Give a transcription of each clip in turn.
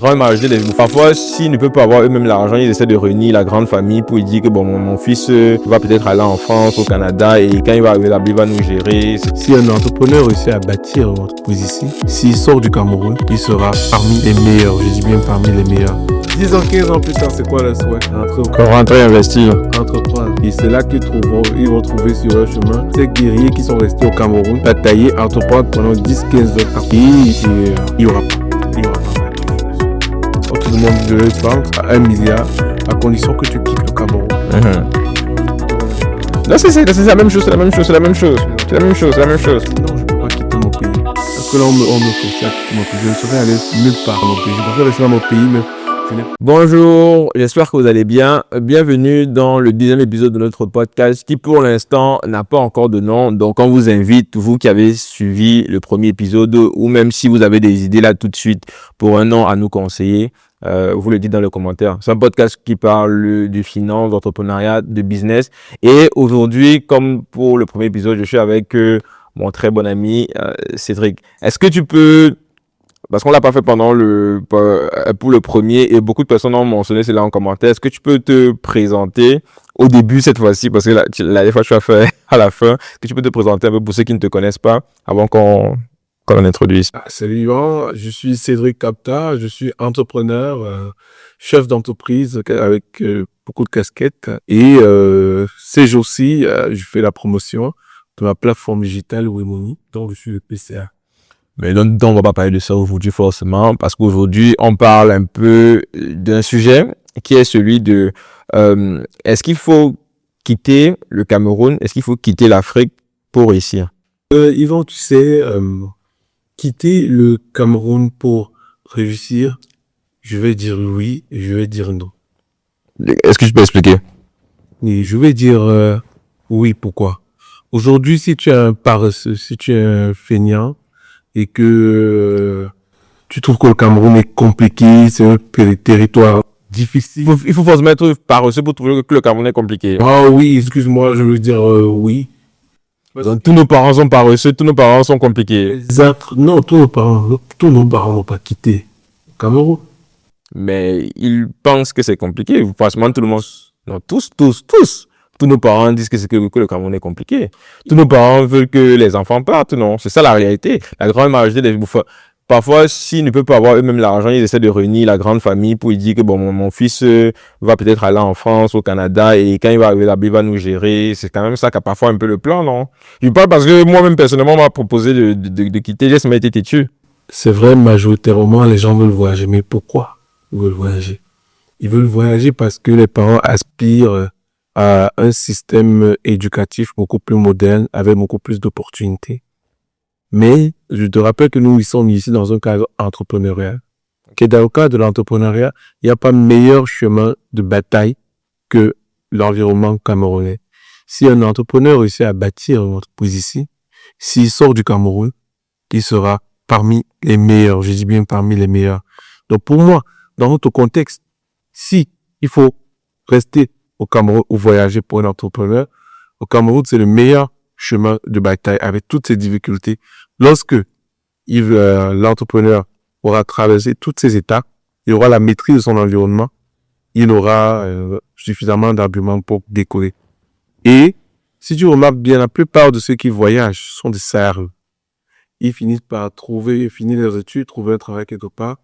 Grand imaginer les parfois s'ils ne peuvent pas avoir eux-mêmes l'argent, ils essaient de réunir la grande famille pour dire que bon mon fils va peut-être aller en France, au Canada et quand il va arriver là-bas, il va nous gérer. Si un entrepreneur réussit à bâtir une entreprise ici, s'il sort du Cameroun, il sera parmi les meilleurs, je dis bien parmi les meilleurs. 10 ans, 15 ans plus tard, c'est quoi le souhait? Rentrer investir. Entreprendre. Et c'est là qu'ils vont trouver sur leur chemin ces guerriers qui sont restés au Cameroun, batailler, entreprendre pendant 10, 15 ans. Et il y aura pas. Tout le monde de banque à 1 milliard, à condition que tu quittes le Cameroun. Non, c'est la même chose. Non, je ne peux pas quitter mon pays. Parce que là, on me force à quitter mon pays. Je ne serais allé nulle part dans mon pays. Je préfère rester dans mon pays, mais Bonjour, j'espère que vous allez bien. Bienvenue dans le 10e épisode de notre podcast qui pour l'instant n'a pas encore de nom. Donc on vous invite, vous qui avez suivi le premier épisode ou même si vous avez des idées là tout de suite pour un nom à nous conseiller, vous le dites dans les commentaires. C'est un podcast qui parle de finance, d'entrepreneuriat, de business. Et aujourd'hui, comme pour le premier épisode, je suis avec mon très bon ami Cédric. Est-ce que tu peux... Parce qu'on l'a pas fait pour le premier et beaucoup de personnes ont mentionné cela en commentaire. Est-ce que tu peux te présenter au début cette fois-ci parce que la dernière fois tu as fait à la fin. Est-ce que tu peux te présenter un peu pour ceux qui ne te connaissent pas avant qu'on introduise? Salut Yvan, je suis Cédric Capta, je suis entrepreneur, chef d'entreprise avec beaucoup de casquettes et ces jours-ci, je fais la promotion de ma plateforme digitale Wemoni, donc je suis le PCA. Mais donc, on va pas parler de ça aujourd'hui forcément, parce qu'aujourd'hui, on parle un peu d'un sujet qui est celui de est-ce qu'il faut quitter le Cameroun, est-ce qu'il faut quitter l'Afrique pour réussir? Yvan, tu sais, quitter le Cameroun pour réussir, je vais dire oui et je vais dire non. Est-ce que tu peux expliquer? Et je vais dire oui, pourquoi? Aujourd'hui, si tu es un paresseux, si tu es un feignant, et que tu trouves que le Cameroun est compliqué, c'est un territoire difficile. Il faut forcément être paresseux pour trouver que le Cameroun est compliqué. Ah oui, excuse-moi, je veux dire oui. Donc, tous nos parents sont paresseux, tous nos parents sont compliqués. Exact. Non, tous nos parents n'ont pas quitté le Cameroun. Mais ils pensent que c'est compliqué. Franchement, tout le monde... Non, tous. Tous nos parents disent que le Cameroun est compliqué. Tous nos parents veulent que les enfants partent, non? C'est ça la réalité. La grande majorité des parfois, s'ils ne peuvent pas avoir eux-mêmes l'argent, ils essaient de réunir la grande famille pour dire que bon, mon fils va peut-être aller en France, au Canada, et quand il va arriver là-bas, il va nous gérer. C'est quand même ça qui a parfois un peu le plan, non? Je parle parce que moi-même, personnellement, on m'a proposé de quitter, j'ai jamais été têtu. C'est vrai, majoritairement, les gens veulent voyager. Mais pourquoi ils veulent voyager? Ils veulent voyager parce que les parents aspirent à un système éducatif beaucoup plus moderne, avec beaucoup plus d'opportunités. Mais je te rappelle que nous sommes ici dans un cadre entrepreneurial. Et dans le cadre de l'entrepreneuriat, il n'y a pas meilleur chemin de bataille que l'environnement camerounais. Si un entrepreneur réussit à bâtir une entreprise ici, s'il sort du Cameroun, il sera parmi les meilleurs. Je dis bien parmi les meilleurs. Donc pour moi, dans notre contexte, si il faut rester au Cameroun ou voyager pour un entrepreneur, au Cameroun, c'est le meilleur chemin de bataille avec toutes ces difficultés. Lorsque l'entrepreneur aura traversé toutes ces étapes, il aura la maîtrise de son environnement, il aura suffisamment d'arguments pour décoller. Et si tu remarques bien, la plupart de ceux qui voyagent sont des sérieux. Ils finissent par finir leurs études, trouver un travail quelque part.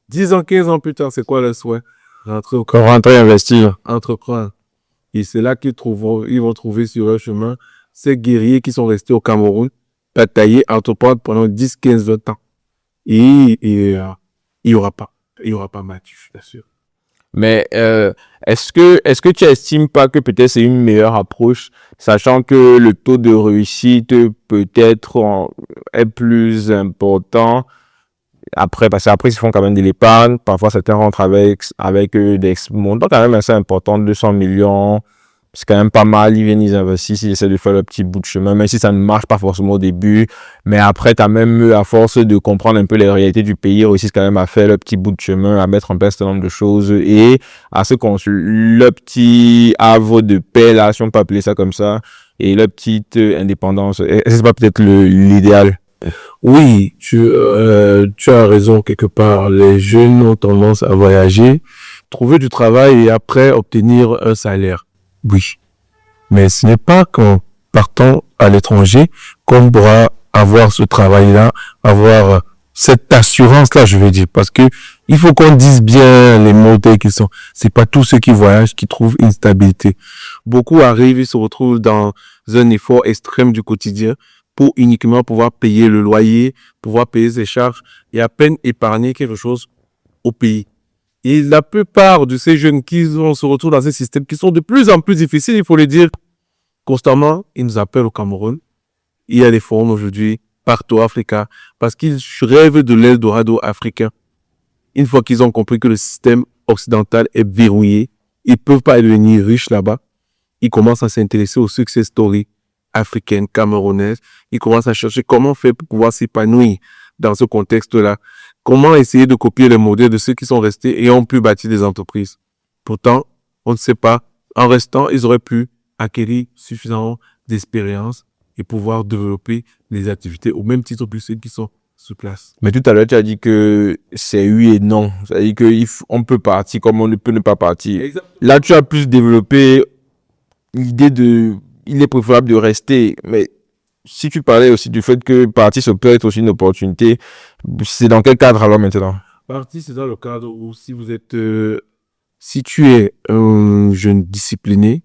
10 ans, 15 ans plus tard, c'est quoi le souhait? Rentrer, investir. Entreprendre. Et c'est là qu'ils vont trouver sur leur chemin ces guerriers qui sont restés au Cameroun, batailler, entreprendre pendant 10, 15, 20 ans. Et il y aura pas Mathieu, je t'assure. Mais est-ce que tu estimes pas que peut-être c'est une meilleure approche, sachant que le taux de réussite peut-être est plus important après, parce qu'après ils font quand même de l'épargne, parfois certains rentrent avec des montants quand même assez importants, 200 millions, c'est quand même pas mal, ils viennent, ils investissent, ils essaient de faire le petit bout de chemin, même si ça ne marche pas forcément au début, mais après quand même, à force de comprendre un peu les réalités du pays, ils réussissent quand même à faire le petit bout de chemin, à mettre en place un certain nombre de choses et à se construire le petit havre de paix là, si on peut appeler ça comme ça, et la petite indépendance. C'est pas peut-être l'idéal. Oui, tu as raison quelque part. Les jeunes ont tendance à voyager, trouver du travail et après obtenir un salaire. Oui. Mais ce n'est pas qu'en partant à l'étranger qu'on pourra avoir ce travail-là, avoir cette assurance-là, je veux dire. Parce que il faut qu'on dise bien les mots tels qu'ils sont. C'est pas tous ceux qui voyagent qui trouvent une stabilité. Beaucoup arrivent, ils se retrouvent dans un effort extrême du quotidien pour uniquement pouvoir payer le loyer, pouvoir payer ses charges et à peine épargner quelque chose au pays. Et la plupart de ces jeunes se retrouvent dans ces systèmes qui sont de plus en plus difficiles, il faut le dire. Constamment, ils nous appellent au Cameroun. Il y a des forums aujourd'hui partout en Afrique parce qu'ils rêvent de l'Eldorado africain. Une fois qu'ils ont compris que le système occidental est verrouillé, ils peuvent pas devenir riches là-bas. Ils commencent à s'intéresser aux success stories africaines, camerounaises. Ils commencent à chercher comment faire pour pouvoir s'épanouir dans ce contexte-là. Comment essayer de copier les modèles de ceux qui sont restés et ont pu bâtir des entreprises. Pourtant, on ne sait pas. En restant, ils auraient pu acquérir suffisamment d'expérience et pouvoir développer des activités au même titre que ceux qui sont sur place. Mais tout à l'heure, tu as dit que c'est oui et non. C'est-à-dire qu'on peut partir comme on ne peut ne pas partir. Exactement. Là, tu as plus développé l'idée il est préférable de rester. Mais si tu parlais aussi du fait que partir, ça peut être aussi une opportunité, c'est dans quel cadre alors maintenant? Partir, c'est dans le cadre où si tu es un jeune discipliné,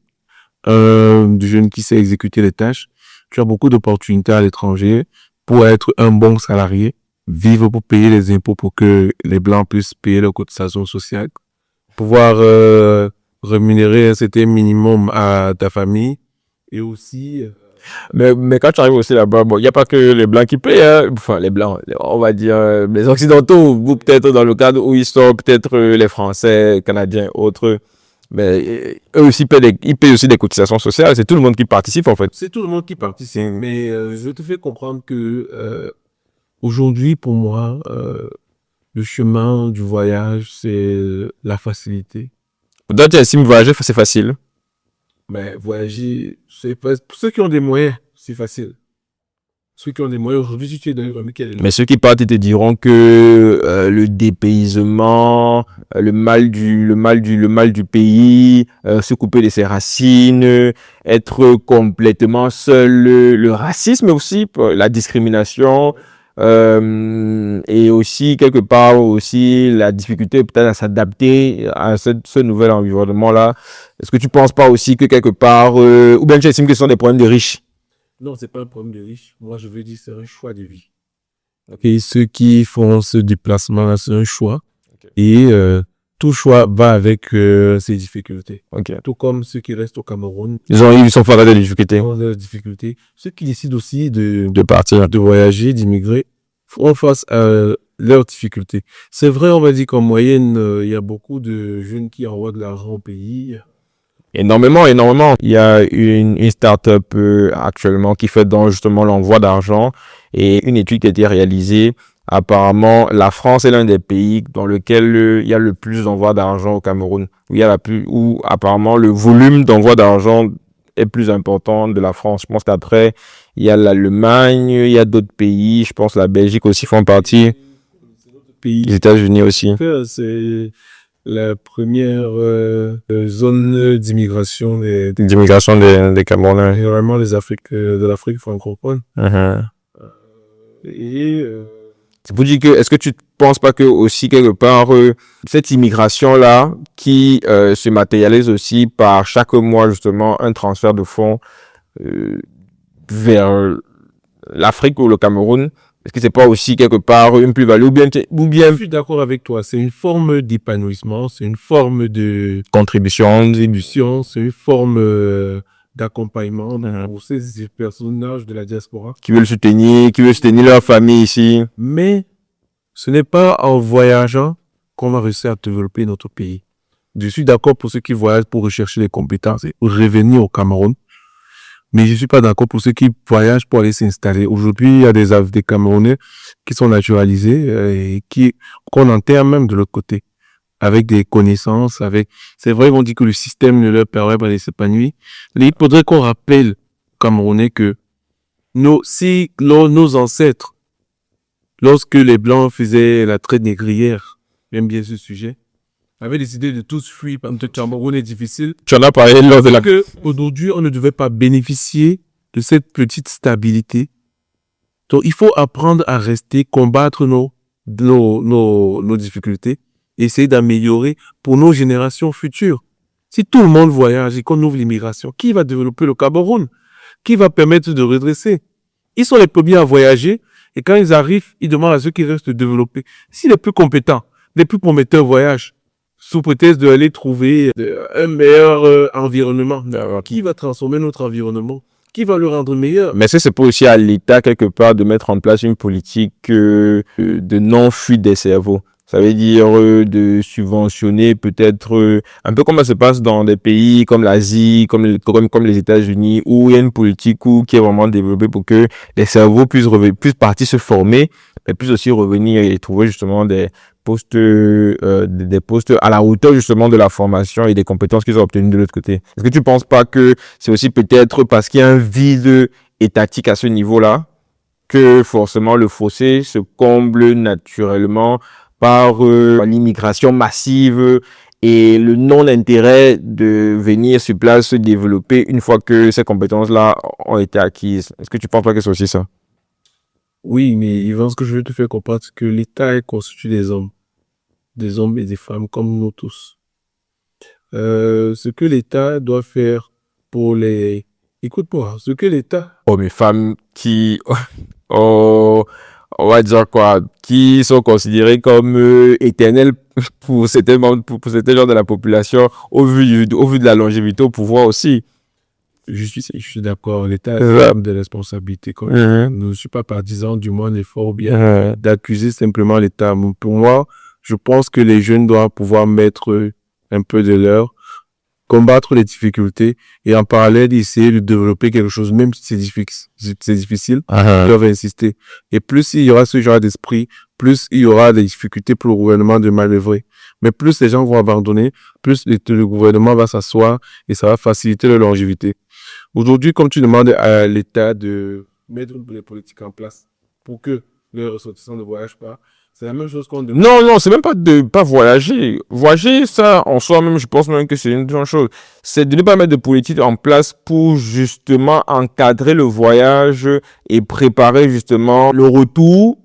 un jeune qui sait exécuter les tâches, tu as beaucoup d'opportunités à l'étranger pour être un bon salarié, vivre pour payer les impôts pour que les Blancs puissent payer leurs cotisations sociales, pouvoir rémunérer un certain minimum à ta famille et aussi... Mais quand tu arrives aussi là-bas, bon, il n'y a pas que les Blancs qui payent, hein. Enfin, les Blancs, on va dire les Occidentaux, ou peut-être dans le cadre où ils sont, peut-être les Français, Canadiens, autres. Mais eux aussi ils payent aussi des cotisations sociales. C'est tout le monde qui participe, en fait. C'est tout le monde qui participe, mais je te fais comprendre que aujourd'hui, pour moi, le chemin du voyage, c'est la facilité. Toi, tu estimes voyager, c'est facile. Mais voyager, c'est pas... Pour ceux qui ont des moyens, c'est facile. Ceux qui ont des moyens, aujourd'hui, si tu es dans une famille qui a des Mais ceux qui partent, ils te diront que le dépaysement, le mal du pays, se couper de ses racines, être complètement seul, le racisme aussi, la discrimination, et aussi quelque part aussi la difficulté peut-être à s'adapter à ce nouvel environnement-là. Est-ce que tu penses pas aussi que quelque part, ou bien tu estimes que ce sont des problèmes de riches? Non, c'est pas un problème de riche. Moi, je veux dire, c'est un choix de vie. Et ceux qui font ce déplacement-là, c'est un choix. Okay. Et tout choix va avec ses difficultés. Okay. Tout comme ceux qui restent au Cameroun. Ils sont face à des difficultés. Ils ont des difficultés. Ceux qui décident aussi de partir, de voyager, d'immigrer, font face à leurs difficultés. C'est vrai, on va dire qu'en moyenne, il y a beaucoup de jeunes qui envoient de l'argent au pays. Énormément. Il y a une start-up actuellement qui fait donc justement l'envoi d'argent et une étude qui a été réalisée. Apparemment, la France est l'un des pays dans lequel il y a le plus d'envoi d'argent au Cameroun. Où apparemment le volume d'envoi d'argent est plus important de la France. Je pense qu'après, il y a l'Allemagne, il y a d'autres pays. Je pense que la Belgique aussi font partie. Les États-Unis aussi. C'est la première zone d'immigration des Camerounais. Généralement de l'Afrique francophone. Et c'est pour dire que, est-ce que tu penses pas que aussi quelque part, cette immigration-là, qui se matérialise aussi par chaque mois justement un transfert de fonds vers l'Afrique ou le Cameroun, est-ce que c'est pas aussi quelque part une plus-value ou bien... Je suis d'accord avec toi, c'est une forme d'épanouissement, c'est une forme de contribution, c'est une forme d'accompagnement pour ces personnages de la diaspora. Qui veulent soutenir leur famille ici. Mais ce n'est pas en voyageant qu'on va réussir à développer notre pays. Je suis d'accord pour ceux qui voyagent pour rechercher les compétences et revenir au Cameroun. Mais je suis pas d'accord pour ceux qui voyagent pour aller s'installer. Aujourd'hui, il y a des Camerounais qui sont naturalisés et qu'on enterre même de l'autre côté. Avec des connaissances, c'est vrai, on dit que le système ne leur permet pas de s'épanouir. Il faudrait qu'on rappelle aux Camerounais que nos ancêtres lorsque les Blancs faisaient la traite négrière, j'aime bien ce sujet, avaient décidé de tous fuir parce que le Cameroun est difficile. Tu en as parlé lors de la... Que aujourd'hui, on ne devait pas bénéficier de cette petite stabilité. Donc, il faut apprendre à rester, combattre nos difficultés, essayer d'améliorer pour nos générations futures. Si tout le monde voyage et qu'on ouvre l'immigration, qui va développer le Cameroun? Qui va permettre de redresser? Ils sont les premiers à voyager et quand ils arrivent, ils demandent à ceux qui restent de développer. Si les plus compétents, les plus prometteurs voyagent, sous prétexte d'aller trouver un meilleur environnement, qui va transformer notre environnement? Qui va le rendre meilleur? Mais c'est pas aussi à l'État, quelque part, de mettre en place une politique de non-fuite des cerveaux. Ça veut dire de subventionner peut-être un peu comme ça se passe dans des pays comme l'Asie, comme les États-Unis, où il y a une politique qui est vraiment développée pour que les cerveaux puissent partir se former, mais puissent aussi revenir et trouver justement des postes à la hauteur justement de la formation et des compétences qu'ils ont obtenues de l'autre côté. Est-ce que tu penses pas que c'est aussi peut-être parce qu'il y a un vide étatique à ce niveau-là que forcément le fossé se comble naturellement par l'immigration massive et le non-intérêt de venir sur place se développer une fois que ces compétences-là ont été acquises? Est-ce que tu penses pas que c'est aussi ça? Oui, mais Yvan, ce que je veux te faire comprendre, c'est que l'État est constitué des hommes et des femmes comme nous tous. Ce que l'État doit faire pour les... Écoute-moi, ce que l'État... Hommes et femmes qui, oh, on va dire quoi, qui sont considérés comme éternels pour certains membres, pour certains genres de la population, au vu de la longévité au pouvoir aussi. Je suis d'accord, l'État a des responsabilités. Je ne suis pas partisan du moins l'effort bien d'accuser simplement l'État. Pour moi, je pense que les jeunes doivent pouvoir mettre un peu de leur, combattre les difficultés et en parallèle essayer de développer quelque chose, même si c'est difficile, ils doivent insister. Et plus il y aura ce genre d'esprit, plus il y aura des difficultés pour le gouvernement de manœuvrer. Mais plus les gens vont abandonner, plus le gouvernement va s'asseoir et ça va faciliter leur longévité. Aujourd'hui, comme tu demandes à l'État de mettre des politiques en place pour que les ressortissants ne voyagent pas, c'est la même chose qu'on demande. Non, c'est même pas de pas voyager. Voyager, ça, en soi même, je pense même que c'est une bonne chose. C'est de ne pas mettre de politique en place pour justement encadrer le voyage et préparer justement le retour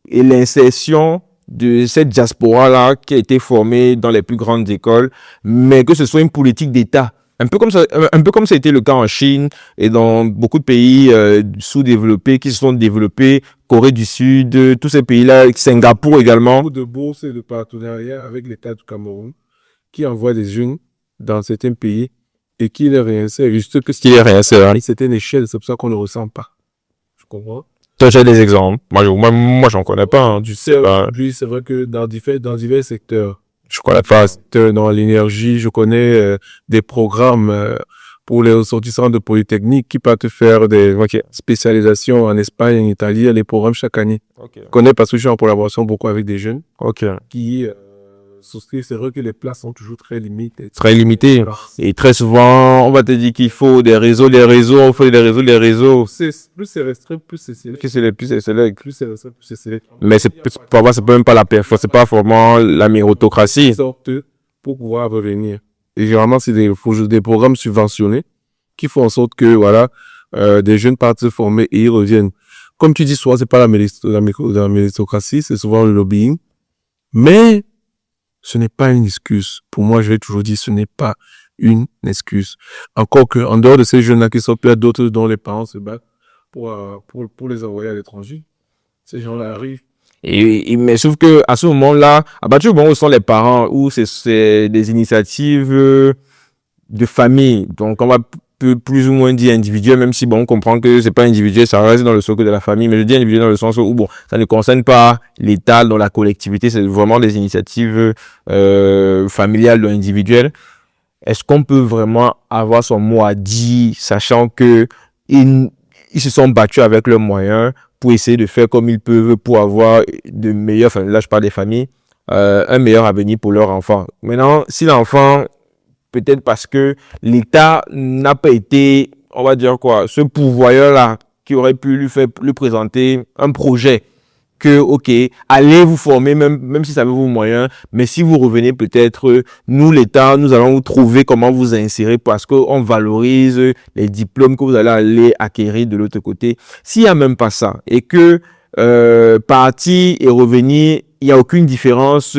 et l'insertion de cette diaspora-là qui a été formée dans les plus grandes écoles, mais que ce soit une politique d'État. Un peu comme ça a été le cas en Chine et dans beaucoup de pays sous-développés qui se sont développés, Corée du Sud, tous ces pays-là, Singapour également. Beaucoup de bourses et de partenariats avec l'État du Cameroun qui envoie des jeunes dans certains pays et qui les réinsèrent. Juste que Qui les réinsèrent. c'est une échelle, c'est pour ça qu'on ne ressent pas. Je comprends. Toi, j'ai des exemples. Moi, j'en connais pas. Hein. Tu sais, aujourd'hui, c'est vrai que dans divers secteurs, je connais pas. Dans l'énergie, je connais des programmes pour les ressortissants de Polytechnique qui partent faire des spécialisations en Espagne, en Italie, les programmes chaque année. Je connais parce que je suis en collaboration beaucoup avec des jeunes qui souscrivent. C'est vrai que les places sont toujours très limitées. Très limitées. Et très souvent, on va te dire qu'il faut des réseaux, les réseaux. Plus c'est restreint, plus c'est sélect. Plus c'est sélect. Plus c'est restreint, plus c'est sélect. Mais parfois, c'est même pas la performance, c'est pas vraiment la méritocratie. Pour pouvoir revenir. Et généralement, c'est des programmes subventionnés qui font en sorte que, des jeunes partent se former et ils reviennent. Comme tu dis, souvent, c'est pas la méritocratie, c'est souvent le lobbying. Mais, ce n'est pas une excuse. Pour moi, je vais toujours dire, ce n'est pas une excuse. Encore que, en dehors de ces jeunes-là qui sont peut-être d'autres dont les parents se battent pour les envoyer à l'étranger, ces gens-là arrivent. Mais sauf que à ce moment-là, à partir du moment où sont les parents, où c'est des initiatives de famille, donc on va plus ou moins dire individuel, même si on comprend que c'est pas individuel, ça reste dans le socle de la famille, mais je dis individuel dans le sens où ça ne concerne pas l'État, dans la collectivité, c'est vraiment des initiatives familiales ou individuelles. Est-ce qu'on peut vraiment avoir son mot à dire, sachant que ils se sont battus avec leurs moyens pour essayer de faire comme ils peuvent pour avoir de meilleurs, enfin là je parle des familles, un meilleur avenir pour leur enfant. Maintenant, si l'enfant, peut-être parce que l'État n'a pas été, ce pourvoyeur-là, qui aurait pu lui présenter un projet que, ok, allez vous former, même si ça veut vos moyens, mais si vous revenez peut-être, nous, l'État, nous allons vous trouver comment vous insérer parce qu'on valorise les diplômes que vous allez aller acquérir de l'autre côté. S'il n'y a même pas ça et que partir et revenir, il n'y a aucune différence,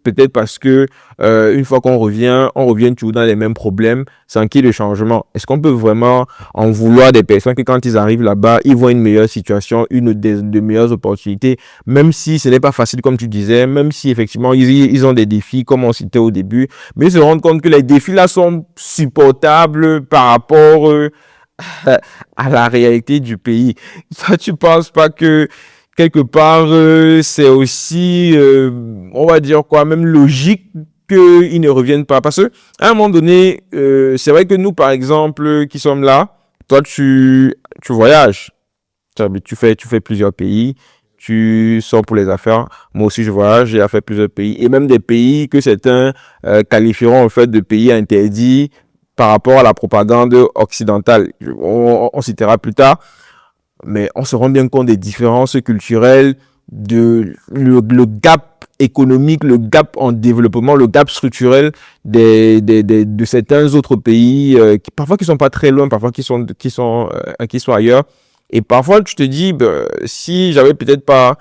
peut-être parce que une fois qu'on revient, on revient toujours dans les mêmes problèmes, sans qu'il y ait de changement. Est-ce qu'on peut vraiment en vouloir des personnes que quand ils arrivent là-bas, ils voient une meilleure situation, de meilleures opportunités, même si ce n'est pas facile comme tu disais, même si effectivement ils ont des défis comme on citait au début, mais ils se rendent compte que les défis là sont supportables par rapport à la réalité du pays. Ça, tu penses pas que quelque part c'est aussi, on va dire quoi, même logique qu'ils ne reviennent pas. Parce que à un moment donné, c'est vrai que nous, par exemple, qui sommes là, toi, tu voyages. Tu fais plusieurs pays. Tu sors pour les affaires. Moi aussi, je voyage. J'ai fait plusieurs pays. Et même des pays que certains qualifieront en fait de pays interdits par rapport à la propagande occidentale. On citera plus tard. Mais on se rend bien compte des différences culturelles, le gap économique, le gap en développement, le gap structurel de certains autres pays, parfois qui sont pas très loin, parfois qui sont ailleurs. Et parfois, tu te dis, ben, si j'avais peut-être pas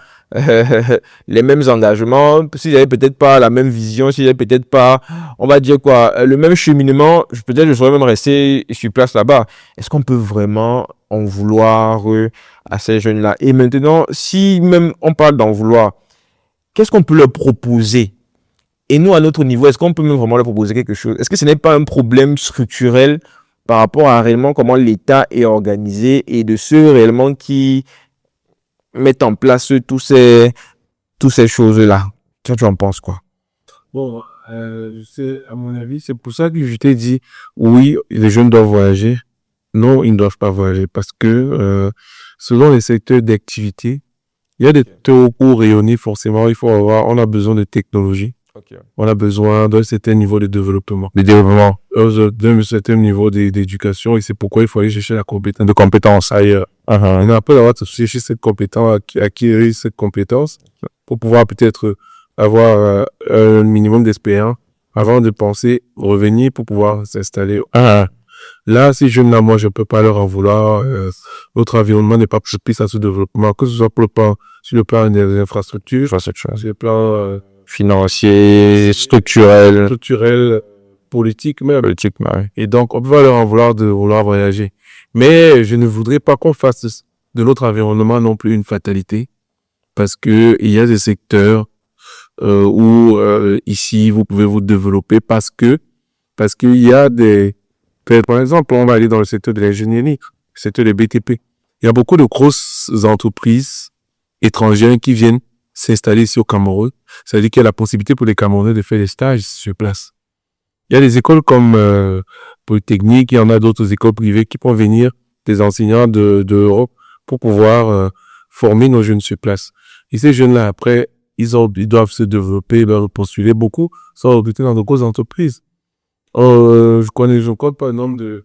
les mêmes engagements, si j'avais peut-être pas la même vision, si j'avais peut-être pas, on va dire quoi, le même cheminement, peut-être je serais même resté sur place là-bas. Est-ce qu'on peut vraiment en vouloir à ces jeunes-là? Et maintenant, si même on parle d'en vouloir, qu'est-ce qu'on peut leur proposer? Et nous, à notre niveau, est-ce qu'on peut même vraiment leur proposer quelque chose? Est-ce que ce n'est pas un problème structurel par rapport à réellement comment l'État est organisé et de ceux réellement qui mettent en place toutes ces choses-là? Toi, tu en penses quoi? Bon, à mon avis, c'est pour ça que je t'ai dit, oui, les jeunes doivent voyager. Non, ils ne doivent pas voyager parce que selon les secteurs d'activité, il y a des secteurs pour rayonner forcément. On a besoin de technologie. Ok. On a besoin d'un certain niveau de développement. D'un certain niveau d'éducation et c'est pourquoi il faut aller chercher de compétences ailleurs. Et après avoir cherché cette compétence, acquérir cette compétence pour pouvoir peut-être avoir un minimum d'expérience avant de penser revenir pour pouvoir s'installer. Là, ces jeunes-là, moi, je peux pas leur en vouloir. Notre environnement n'est pas propice à ce développement, que ce soit sur le plan des infrastructures, sur le plan Financier, structurel, politique même. politique, ouais. Et donc, on peut pas leur en vouloir de vouloir voyager. Mais je ne voudrais pas qu'on fasse de notre environnement non plus une fatalité, parce que il y a des secteurs où ici vous pouvez vous développer parce qu'il y a par exemple, on va aller dans le secteur de l'ingénierie, le secteur des BTP. Il y a beaucoup de grosses entreprises étrangères qui viennent s'installer ici au Cameroun. Ça veut dire qu'il y a la possibilité pour les Camerounais de faire des stages sur place. Il y a des écoles comme Polytechnique, il y en a d'autres écoles privées qui font venir des enseignants d'Europe pour pouvoir former nos jeunes sur place. Et ces jeunes-là, après, ils doivent se développer, ils doivent postuler. Beaucoup sont recrutés dans de grosses entreprises. Je compte pas le nombre de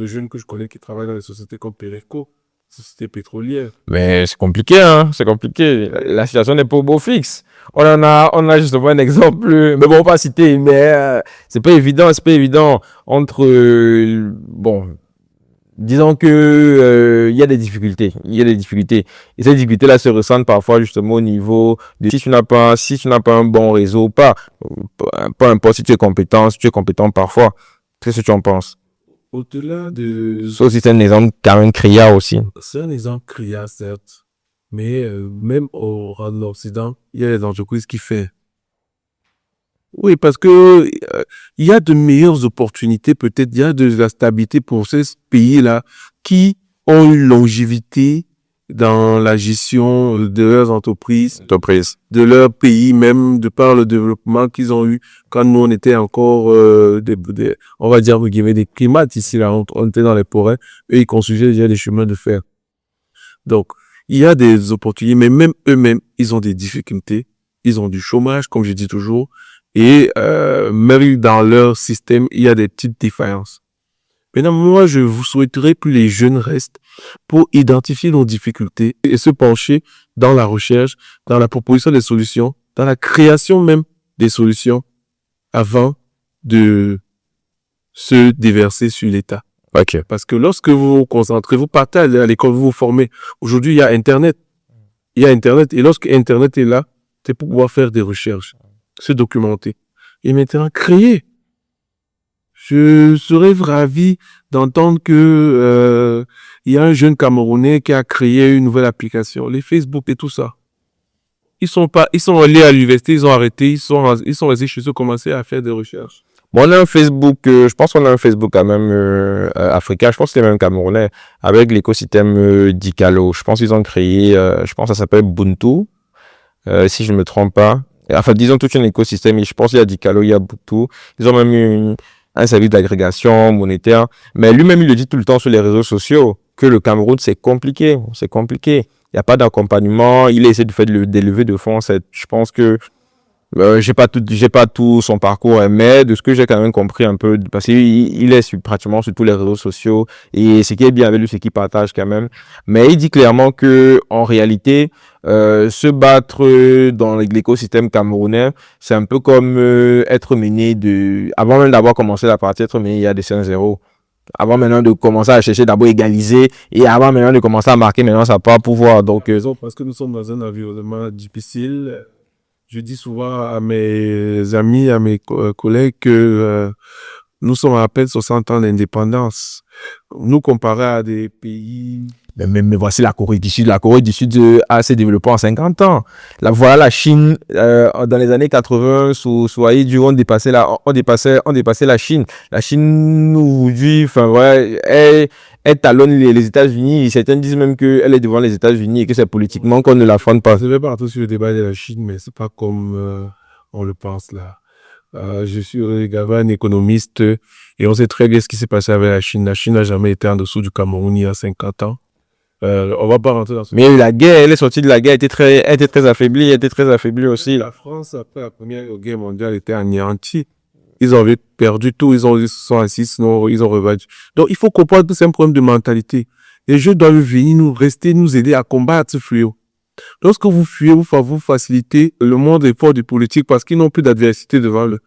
jeunes que je connais qui travaillent dans des sociétés comme Pereco, sociétés pétrolières. Mais c'est compliqué, hein, c'est compliqué. La situation n'est pas au beau fixe. On a justement un exemple, mais bon, on va pas citer, mais c'est pas évident entre, bon, disons que il y a des difficultés, et ces difficultés-là se ressentent parfois justement au niveau de si tu n'as pas un bon réseau, pas importe si tu es compétent parfois. Qu'est-ce que tu en penses? Au-delà de... Ça aussi, c'est un exemple quand même criard aussi. C'est un exemple criard, certes. Mais même au rang de l'Occident, il y a des entreprises qui font. Oui, parce que il y a de meilleures opportunités, peut-être, il y a de la stabilité pour ces pays-là qui ont une longévité dans la gestion de leurs entreprises, de leur pays, même de par le développement qu'ils ont eu quand nous, on était encore, on va dire, des climates ici, là, on était dans les forêts, eux, ils construisaient déjà des chemins de fer. Donc, il y a des opportunités, mais même eux-mêmes, ils ont des difficultés, ils ont du chômage, comme je dis toujours, et même dans leur système, il y a des petites différences. Maintenant, moi, je vous souhaiterais que les jeunes restent pour identifier nos difficultés et se pencher dans la recherche, dans la proposition des solutions, dans la création même des solutions avant de se déverser sur l'État. Ok. Parce que lorsque vous vous concentrez, vous partez à l'école, vous vous formez. Aujourd'hui, il y a Internet. Il y a Internet. Et lorsque Internet est là, c'est pour pouvoir faire des recherches, se documenter. Et maintenant, créer. Je serais ravi d'entendre que il y a un jeune Camerounais qui a créé une nouvelle application, les Facebook et tout ça. Ils sont allés à l'université, ils ont arrêté, ils sont restés chez eux, commencer à faire des recherches. Bon, on a un Facebook, je pense qu'on a un Facebook quand même africain, je pense que c'est même camerounais, avec l'écosystème d'Icalo. Je pense qu'ils ont créé, je pense que ça s'appelle Ubuntu, si je ne me trompe pas. Enfin, disons tout un écosystème, et je pense qu'il y a d'Icalo, il y a Ubuntu. Ils ont même eu un service d'agrégation monétaire. Mais lui-même, il le dit tout le temps sur les réseaux sociaux, que le Cameroun, c'est compliqué. C'est compliqué. Il n'y a pas d'accompagnement. Il essaie de faire des levées de fonds. Je pense que j'ai pas tout son parcours, mais de ce que j'ai quand même compris un peu, parce qu'il est pratiquement sur tous les réseaux sociaux, et ce qui est bien avec lui, c'est qu'il partage quand même. Mais il dit clairement que, en réalité, se battre dans l'écosystème camerounais, c'est un peu comme être mené avant même d'avoir commencé la partie, être mené il y a des 5-0. Avant maintenant de commencer à chercher d'abord égaliser, et avant maintenant de commencer à marquer maintenant ça part pouvoir. Donc, parce que nous sommes dans un environnement difficile. Je dis souvent à mes amis, à mes collègues que nous sommes à peine 60 ans d'indépendance. Nous, comparés à des pays... Mais voici la Corée du Sud. La Corée du Sud a s'est développée en 50 ans. Voilà la Chine, dans les années 80, sous Aïe, on dépassait la Chine. La Chine, aujourd'hui, enfin, ouais, elle talonne les États-Unis. Certains disent même qu'elle est devant les États-Unis et que c'est politiquement qu'on ne l'affronte pas. Je ne vais pas rentrer sur le débat de la Chine, mais c'est pas comme on le pense là. Je suis Gavin, économiste, et on sait très bien ce qui s'est passé avec la Chine. La Chine n'a jamais été en dessous du Cameroun il y a 50 ans. On va pas rentrer dans ce... Mais il y a eu la guerre, elle est sortie de la guerre, elle était très affaiblie aussi. La France, après la Première Guerre mondiale, était anéantie. Ils avaient perdu tout, ils se sont assis, sinon ils ont rebattu. Donc, il faut comprendre que c'est un problème de mentalité. Les jeux doivent venir nous aider à combattre ce fléau. Lorsque vous fuyez, vous facilitez le monde effort du politique parce qu'ils n'ont plus d'adversité devant eux.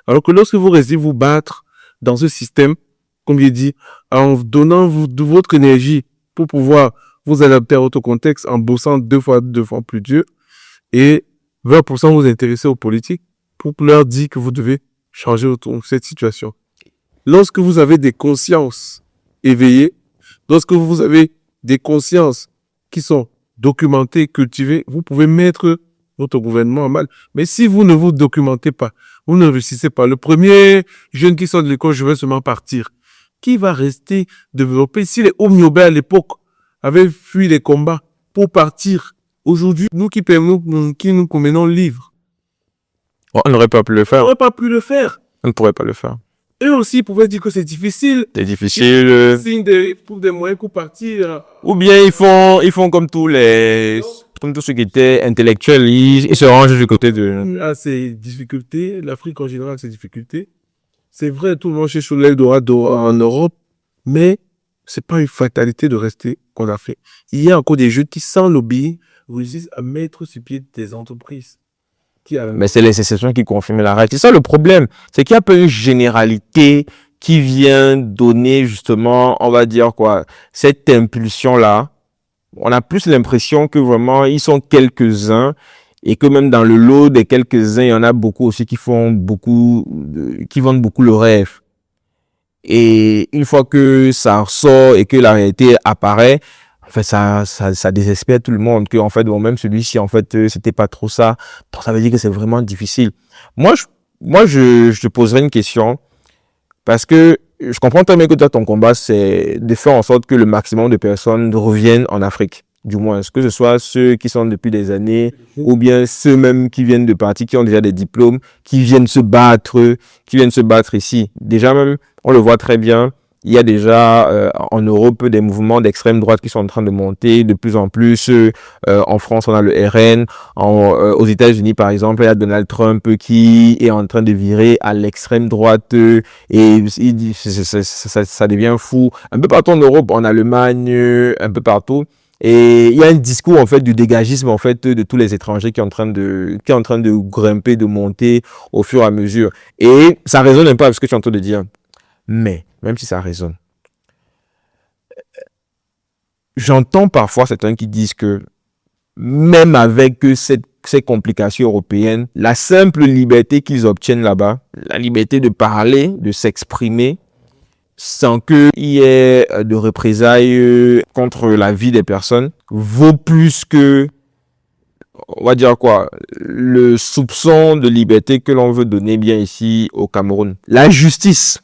Alors que lorsque vous restez vous battre dans ce système, comme je dis, en donnant de votre énergie pour pouvoir vous adapter à votre contexte, en bossant deux fois plus dur, et 20% vous intéresser aux politiques pour leur dire que vous devez changer cette situation. Lorsque vous avez des consciences éveillées, lorsque vous avez des consciences qui sont documentées, cultivées, vous pouvez mettre votre gouvernement en mal. Mais si vous ne vous documentez pas, vous n'investissez pas, le premier jeune qui sort de l'école, je vais seulement partir. Qui va rester développer? Si les hauts Nobel à l'époque avaient fui les combats pour partir, aujourd'hui, nous qui nous promenons le livre, on n'aurait pas pu le faire. On n'aurait pas pu le faire. On ne pourrait pas le faire. Eux aussi pouvaient dire que c'est difficile. C'est difficile. Ils signent pour des moyens pour partir. Ou bien ils font comme tous ceux qui étaient intellectuels, ils se rangent du côté de... À ces difficultés, l'Afrique en général a ses difficultés. C'est vrai, tout le monde cherche l'Eldorado en Europe, mais c'est pas une fatalité de rester qu'on a fait. Il y a encore des jeux qui, sans lobby, réussissent à mettre sur pied des entreprises. Mais c'est les exceptions qui confirment la règle. C'est ça le problème. C'est qu'il y a pas une généralité qui vient donner justement, on va dire quoi, cette impulsion-là. On a plus l'impression que vraiment, ils sont quelques-uns et que même dans le lot des quelques-uns, il y en a beaucoup aussi qui vendent beaucoup le rêve. Et une fois que ça ressort et que la réalité apparaît, en fait, ça désespère tout le monde que, en fait, bon, même celui-ci, en fait, c'était pas trop ça. Donc, ça veut dire que c'est vraiment difficile. Moi, je te poserais une question parce que je comprends très bien que toi, ton combat, c'est de faire en sorte que le maximum de personnes reviennent en Afrique. Du moins, que ce soit ceux qui sont depuis des années ou bien ceux même qui viennent de parties, qui ont déjà des diplômes, qui viennent se battre ici. Déjà même, on le voit très bien. il y a déjà en Europe des mouvements d'extrême droite qui sont en train de monter de plus en plus. En France, on a le RN. Aux États-Unis, par exemple, il y a Donald Trump qui est en train de virer à l'extrême droite et ça devient fou. Un peu partout en Europe, en Allemagne, un peu partout. Et il y a un discours en fait du dégagisme en fait de tous les étrangers qui est en train de grimper, de monter au fur et à mesure. Et ça résonne un peu avec ce que tu es en train de dire. Mais, même si ça résonne, j'entends parfois certains qui disent que même avec ces complications européennes, la simple liberté qu'ils obtiennent là-bas, la liberté de parler, de s'exprimer, sans qu'il y ait de représailles contre la vie des personnes, vaut plus que, on va dire quoi, le soupçon de liberté que l'on veut donner bien ici au Cameroun. La justice,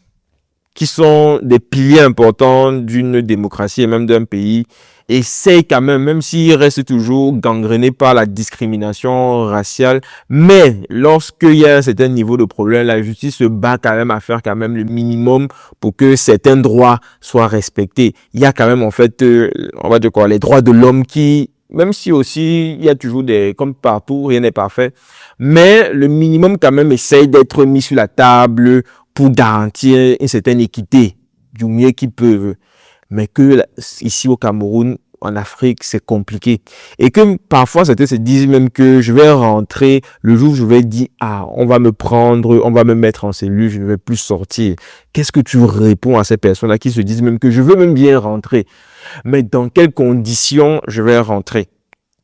qui sont des piliers importants d'une démocratie et même d'un pays, essaye quand même s'il reste toujours gangréné par la discrimination raciale, mais lorsqu'il y a un certain niveau de problème, la justice se bat quand même à faire quand même le minimum pour que certains droits soient respectés. Il y a quand même en fait, on va dire quoi, les droits de l'homme qui, même si aussi il y a toujours comme partout, rien n'est parfait, mais le minimum quand même essaye d'être mis sur la table pour garantir une certaine équité du mieux qu'ils peuvent. Mais que ici au Cameroun, en Afrique, c'est compliqué. Et que parfois, certains se disent même que je vais rentrer le jour où je vais dire, ah, on va me prendre, on va me mettre en cellule, je ne vais plus sortir. Qu'est-ce que tu réponds à ces personnes-là qui se disent même que je veux même bien rentrer, mais dans quelles conditions je vais rentrer?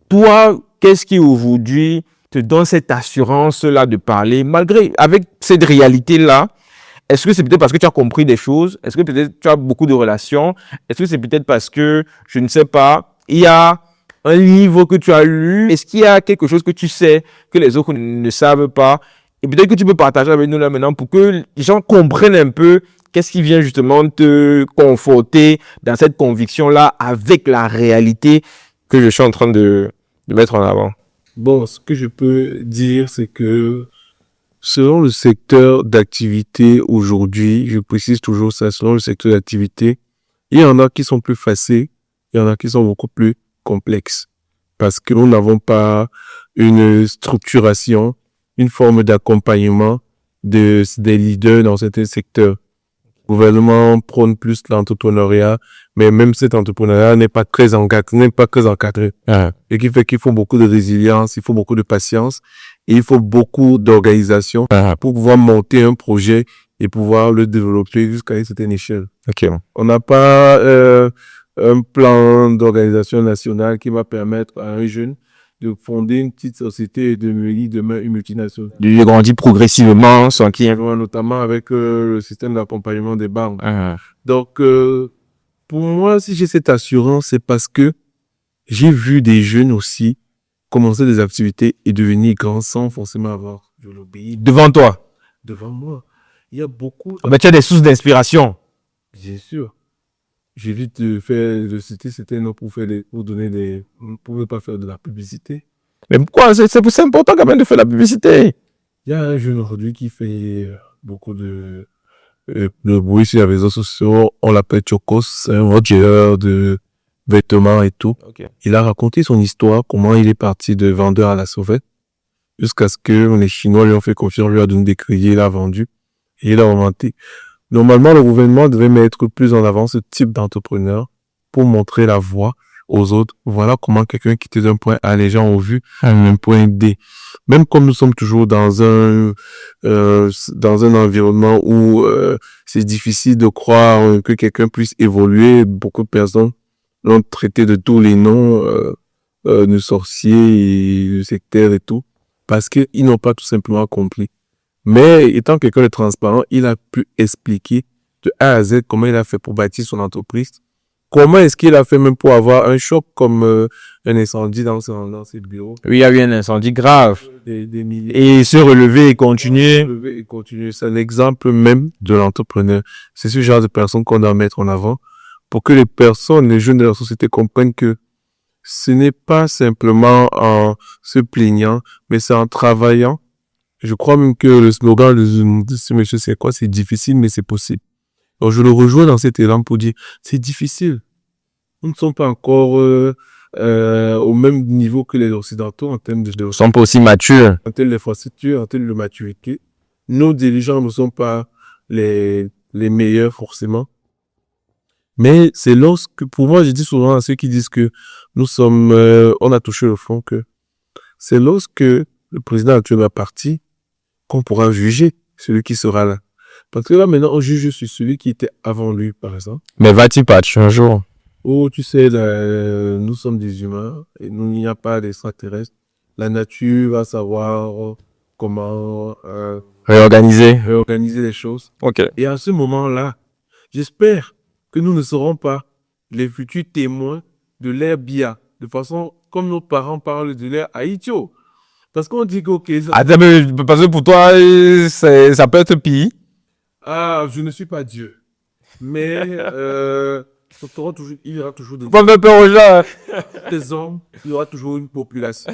Toi, qu'est-ce qui aujourd'hui te donne cette assurance-là de parler, malgré, avec cette réalité-là? Est-ce que c'est peut-être parce que tu as compris des choses? Est-ce que peut-être tu as beaucoup de relations? Est-ce que c'est peut-être parce que, je ne sais pas, il y a un livre que tu as lu? Est-ce qu'il y a quelque chose que tu sais que les autres ne savent pas? Et peut-être que tu peux partager avec nous là maintenant pour que les gens comprennent un peu qu'est-ce qui vient justement te conforter dans cette conviction-là avec la réalité que je suis en train de mettre en avant. Bon, ce que je peux dire, c'est que selon le secteur d'activité aujourd'hui, je précise toujours ça, selon le secteur d'activité, il y en a qui sont plus faciles, il y en a qui sont beaucoup plus complexes. Parce que nous n'avons pas une structuration, une forme d'accompagnement des leaders dans certains secteurs. Le gouvernement prône plus l'entrepreneuriat, mais même cet entrepreneuriat n'est pas très encadré. Et qui fait qu'il faut beaucoup de résilience, il faut beaucoup de patience, et il faut beaucoup d'organisation pour pouvoir monter un projet et pouvoir le développer jusqu'à une certaine échelle. Ok. On n'a pas un plan d'organisation nationale qui va permettre à un jeune de fonder une petite société et de devenir demain une multinationale. De grandir progressivement sans qu'il y ait... Notamment avec le système d'accompagnement des banques. Donc, pour moi, si j'ai cette assurance, c'est parce que j'ai vu des jeunes aussi commencer des activités et devenir grands sans forcément avoir de l'obéir. Devant toi. Devant moi. Il y a beaucoup... Mais tu as des sources d'inspiration. Bien sûr. J'évite de citer certains noms pour ne pas faire de la publicité. Mais pourquoi? C'est important quand même de faire la publicité. Il y a un jeune aujourd'hui qui fait beaucoup de bruit sur les réseaux sociaux. On l'appelle Chocos, c'est un vendeur de vêtements et tout. Okay. Il a raconté son histoire, comment il est parti de vendeur à la sauvette, jusqu'à ce que les Chinois lui ont fait confiance, lui a donné des crédits, il a vendu et il a augmenté. Normalement, le gouvernement devait mettre plus en avant ce type d'entrepreneur pour montrer la voie aux autres. Voilà comment quelqu'un qui était d'un point A, les gens ont vu un point D. Même comme nous sommes toujours dans un environnement où c'est difficile de croire que quelqu'un puisse évoluer, beaucoup de personnes l'ont traité de tous les noms de sorciers et de sectaires et tout, parce qu'ils n'ont pas tout simplement compris. Mais étant quelqu'un de transparent, il a pu expliquer de A à Z comment il a fait pour bâtir son entreprise. Comment est-ce qu'il a fait même pour avoir un choc comme un incendie dans ses bureaux? Oui, il y a eu un incendie grave. Des milliers. Et se relever et continuer. C'est l'exemple même de l'entrepreneur. C'est ce genre de personne qu'on doit mettre en avant pour que les jeunes de la société comprennent que ce n'est pas simplement en se plaignant, mais c'est en travaillant. Je crois même que le slogan de ce monsieur, c'est quoi? C'est difficile, mais c'est possible. Donc, je le rejoins dans cet élan pour dire, c'est difficile. Nous ne sommes pas encore au même niveau que les Occidentaux en termes Ils ne sont pas aussi matures. en termes d'infrastructure, en termes de maturité. Nos dirigeants ne sont pas les meilleurs forcément. Mais c'est lorsque, pour moi, je dis souvent à ceux qui disent que nous sommes, on a touché le fond, que c'est lorsque le président actuel va partir qu'on pourra juger celui qui sera là. Parce que là, maintenant, on juge sur celui qui était avant lui, par exemple. Mais va-t-il partir un jour? Oh, tu sais, nous sommes des humains et il n'y a pas d'extraterrestres. La nature va savoir comment réorganiser les choses. Ok. Et à ce moment-là, j'espère que nous ne serons pas les futurs témoins de l'ère Bia, de façon comme nos parents parlent de l'ère Haïtio. Parce qu'on dit que, ok, Attends, mais parce que pour toi, ça peut être pire. je ne suis pas Dieu. Mais, il y aura toujours Pas me peur aux gens. des hommes, il y aura toujours une population.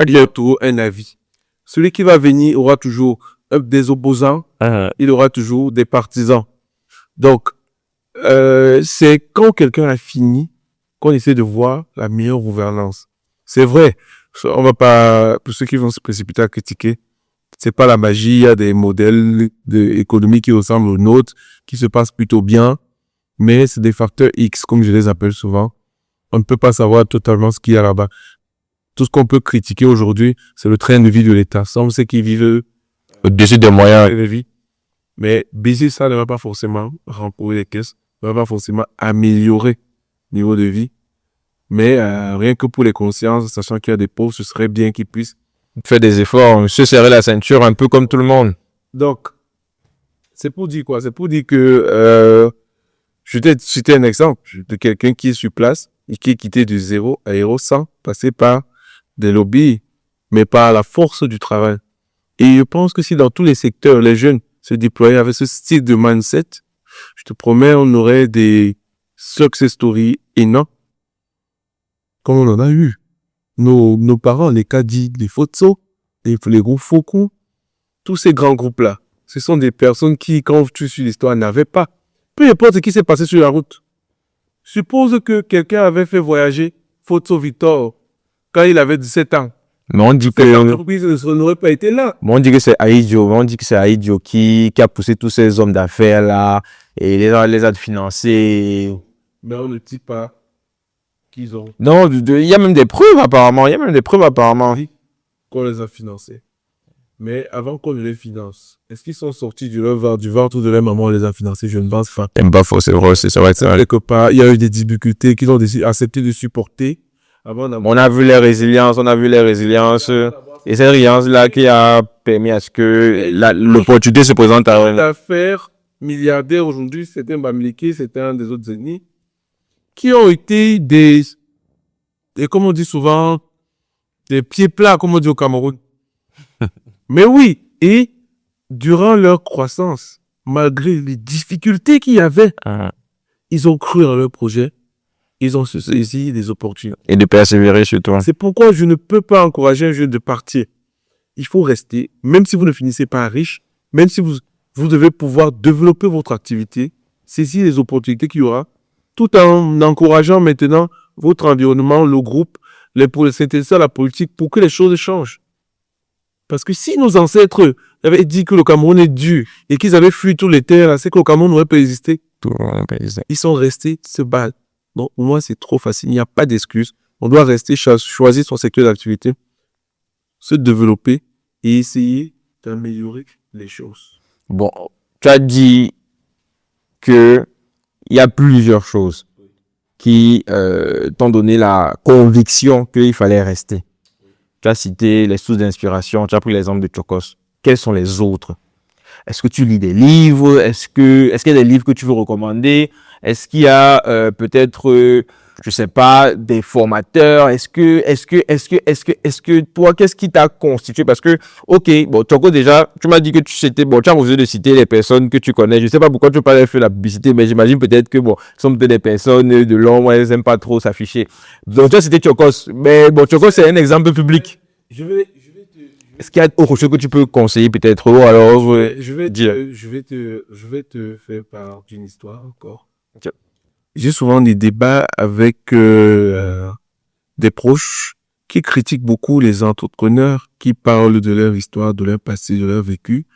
Il y aura toujours un avis. Celui qui va venir aura toujours des opposants, il aura toujours des partisans. Donc, c'est quand quelqu'un a fini qu'on essaie de voir la meilleure gouvernance. C'est vrai, on va pas, pour ceux qui vont se précipiter à critiquer, c'est pas la magie, il y a des modèles d'économie qui ressemblent aux nôtres, qui se passent plutôt bien, mais c'est des facteurs X, comme je les appelle souvent. On ne peut pas savoir totalement ce qu'il y a là-bas. Tout ce qu'on peut critiquer aujourd'hui, c'est le train de vie de l'État. Sans ceux qui vivent Au-dessus des moyens. de vie. Mais baisser ça ne va pas forcément remplir les caisses, ne va pas forcément améliorer le niveau de vie. Mais rien que pour les consciences, sachant qu'il y a des pauvres, ce serait bien qu'ils puissent Faire des efforts, se serrer la ceinture un peu comme tout le monde. Donc, c'est pour dire quoi? C'est pour dire que je t'ai cité un exemple de quelqu'un qui est sur place et qui est quitté de zéro à héros sans passer par des lobbies, mais par la force du travail. Et je pense que si dans tous les secteurs, les jeunes se déployaient avec ce style de mindset, je te promets, on aurait des success stories énormes, comme on en a eu. Nos parents, les Kadi, les Fotso, les groupes Foko, tous ces grands groupes-là, ce sont des personnes qui, quand tu suis l'histoire, n'avaient pas. Peu importe ce qui s'est passé sur la route. Suppose que quelqu'un avait fait voyager Fotso Victor quand il avait 17 ans. Mais on dit que L'entreprise n'aurait pas été là. on dit que c'est Aïdjo, on dit que c'est Aïdjo qui a poussé tous ces hommes d'affaires là et les a financés. Mais on ne dit pas qu'ils ont Non, il y a même des preuves apparemment. Il y a même des preuves apparemment. qu'on les a financés. Mais avant qu'on ne les finance, est-ce qu'ils sont sortis du ventre de leur maman, on les a financés? Je ne pense pas. T'aimes pas faux, c'est vrai, c'est vrai. Quelque part, il y a eu des difficultés qu'ils ont accepté de supporter. Avant On a vu les résiliences, et cette résilience-là qui a permis à ce que l'opportunité se présente à eux. d'affaires milliardaires aujourd'hui, c'était un Bamileke, c'était un des autres ennemis, qui ont été des, comme on dit souvent, des pieds plats, comme on dit au Cameroun. Mais oui, et durant leur croissance, malgré les difficultés qu'il y avait, ils ont cru en leur projet, ils ont saisi des opportunités. Et de persévérer surtout. C'est pourquoi je ne peux pas encourager un jeune de partir. Il faut rester, même si vous ne finissez pas riche, même si vous devez pouvoir développer votre activité, saisir les opportunités qu'il y aura, tout en encourageant maintenant votre environnement, le groupe, s'intéresser à la politique pour que les choses changent. Parce que si nos ancêtres avaient dit que le Cameroun est dur et qu'ils avaient fui tous les terres, c'est que le Cameroun n'aurait pas existé. Ils sont restés se battre. Donc, pour moi, c'est trop facile. Il n'y a pas d'excuse. On doit rester choisir son secteur d'activité, se développer et essayer d'améliorer les choses. Bon, tu as dit que il y a plusieurs choses qui t'ont donné la conviction qu'il fallait rester. Tu as cité les sources d'inspiration, tu as pris l'exemple de Chokos. Quels sont les autres? Est-ce que tu lis des livres? Est-ce qu'il y a des livres que tu veux recommander? Est-ce qu'il y a peut-être, je sais pas, des formateurs? Est-ce que toi, qu'est-ce qui t'a constitué? Parce que, ok, bon, Choko, déjà, tu m'as dit que tu as refusé de citer les personnes que tu connais. Je sais pas pourquoi tu n'as pas fait la publicité, mais j'imagine peut-être que, bon, ce sont peut-être des personnes de l'ombre, elles n'aiment pas trop s'afficher. Donc, tu as cité Chokos. Mais bon, Chokos, c'est un exemple public. Je vais Est-ce qu'il y a autre chose que tu peux conseiller peut-être ou alors Je vais dire. je vais te faire part d'une histoire encore. Ok. J'ai souvent des débats avec des proches qui critiquent beaucoup les entrepreneurs qui parlent de leur histoire, de leur passé, de leur vécu,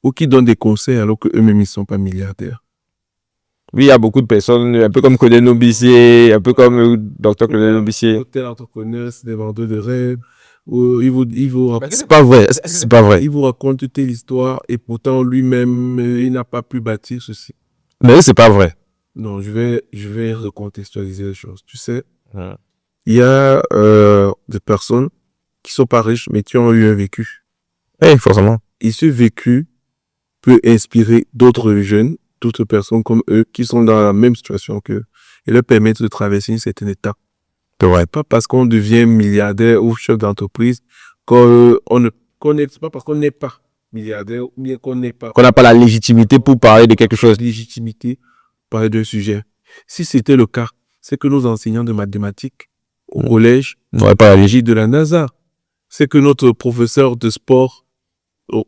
ou qui donnent des conseils alors qu'eux-mêmes ils sont pas milliardaires. Oui, il y a beaucoup de personnes, un peu comme Claudel Nobissier, un peu comme Dr Claudel Nobissier. Tel entrepreneur, c'est des vendeurs de rêves. Ou C'est pas vrai. C'est pas vrai. il vous raconte telle histoire et pourtant lui-même, il n'a pas pu bâtir ceci. Mais c'est pas vrai. Non, je vais recontextualiser les choses. Tu sais, il y a des personnes qui sont pas riches, mais qui ont eu un vécu. Oui, forcément. Et ce vécu peut inspirer d'autres jeunes, d'autres personnes comme eux, qui sont dans la même situation qu'eux, et leur permettre de traverser une certaine étape. C'est vrai. C'est pas parce qu'on devient milliardaire ou chef d'entreprise c'est pas parce qu'on n'est pas milliardaire ou bien qu'on n'est pas Qu'on n'a pas la légitimité pour parler de quelque chose. légitimité pour parler d'un sujet. Si c'était le cas, c'est que nos enseignants de mathématiques au collège N'aurait pas la légitimité. de la NASA, c'est que notre professeur de sport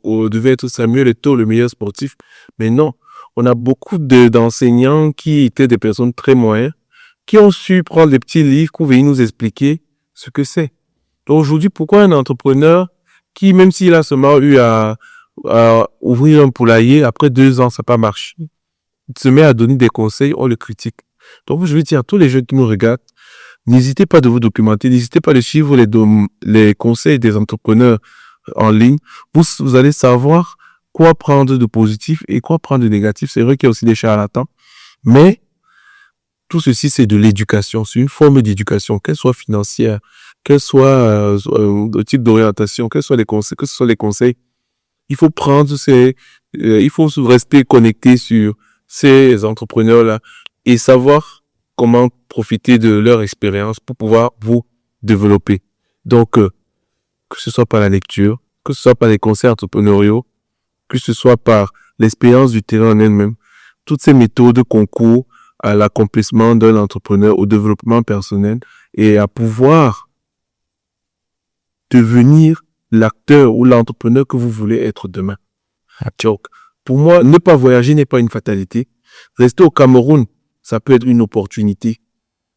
devait être Samuel Eto'o, le meilleur sportif. Mais non, on a beaucoup d'enseignants qui étaient des personnes très moyennes, qui ont su prendre des petits livres pour venir nous expliquer ce que c'est. Donc aujourd'hui, pourquoi un entrepreneur qui, même s'il a seulement eu à ouvrir un poulailler, après 2 ans, ça n'a pas marché, il se met à donner des conseils, on le critique. Donc je veux dire à tous les jeunes qui nous regardent, n'hésitez pas de vous documenter, n'hésitez pas de suivre les conseils des entrepreneurs en ligne. Vous allez savoir quoi prendre de positif et quoi prendre de négatif. C'est vrai qu'il y a aussi des charlatans, mais tout ceci, c'est de l'éducation. C'est une forme d'éducation, qu'elle soit financière, qu'elle soit de type d'orientation, que ce soit les conseils. Il faut il faut rester connecté sur ces entrepreneurs-là et savoir comment profiter de leur expérience pour pouvoir vous développer. Donc, que ce soit par la lecture, que ce soit par les conseils entrepreneuriaux, que ce soit par l'expérience du terrain en elle-même, toutes ces méthodes concourent à l'accomplissement d'un entrepreneur, au développement personnel et à pouvoir devenir l'acteur ou l'entrepreneur que vous voulez être demain. Donc, pour moi, ne pas voyager n'est pas une fatalité. Rester au Cameroun, ça peut être une opportunité.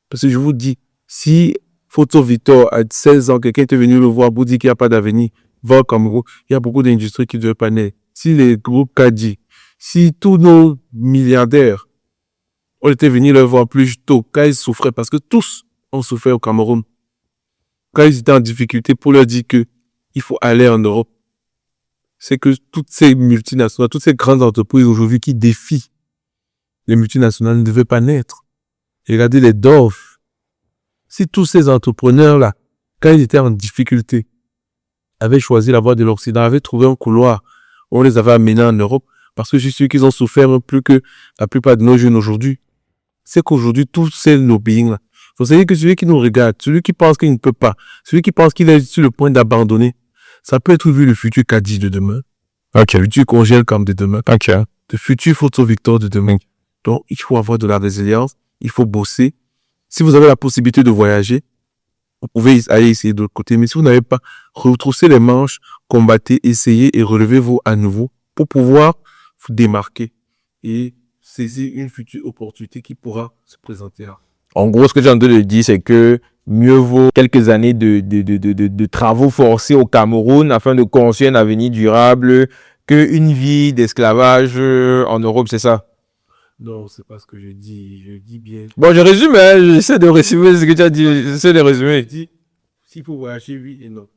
Parce que je vous dis, si Photo Victor a 16 ans, quelqu'un est venu le voir pour dire qu'il n'y a pas d'avenir, va au Cameroun, il y a beaucoup d'industries qui doivent pas naître. Si les groupes Kadi, si tous nos milliardaires ont été venus le voir plus tôt, quand ils souffraient, parce que tous ont souffert au Cameroun, quand ils étaient en difficulté, pour leur dire que il faut aller en Europe, c'est que toutes ces multinationales, toutes ces grandes entreprises aujourd'hui qui défient les multinationales ne devaient pas naître. Regardez les Dove. Si tous ces entrepreneurs-là, quand ils étaient en difficulté, avaient choisi la voie de l'Occident, avaient trouvé un couloir, on les avait amenés en Europe, parce que je suis sûr qu'ils ont souffert plus que la plupart de nos jeunes aujourd'hui. C'est qu'aujourd'hui, tous ces lobbying-là, vous savez que celui qui nous regarde, celui qui pense qu'il ne peut pas, celui qui pense qu'il est sur le point d'abandonner, ça peut être vu le futur Kadi de demain. Ok. Le futur Congèle comme de demain. Ok. Le futur Photo Victor de demain. Donc, il faut avoir de la résilience, il faut bosser. Si vous avez la possibilité de voyager, vous pouvez aller essayer de l'autre côté. Mais si vous n'avez pas, retroussez les manches, combattez, essayez et relevez-vous à nouveau pour pouvoir vous démarquer et saisir une future opportunité qui pourra se présenter à vous. En gros, ce que j'ai envie de dire, c'est que mieux vaut quelques années de travaux forcés au Cameroun afin de construire un avenir durable qu'une vie d'esclavage en Europe, c'est ça? Non, c'est pas ce que je dis. Je dis bien. Bon, je résume, hein, j'essaie de résumer ce que tu as dit. J'essaie de Je résumer. dis, s'il faut voyager, oui et non.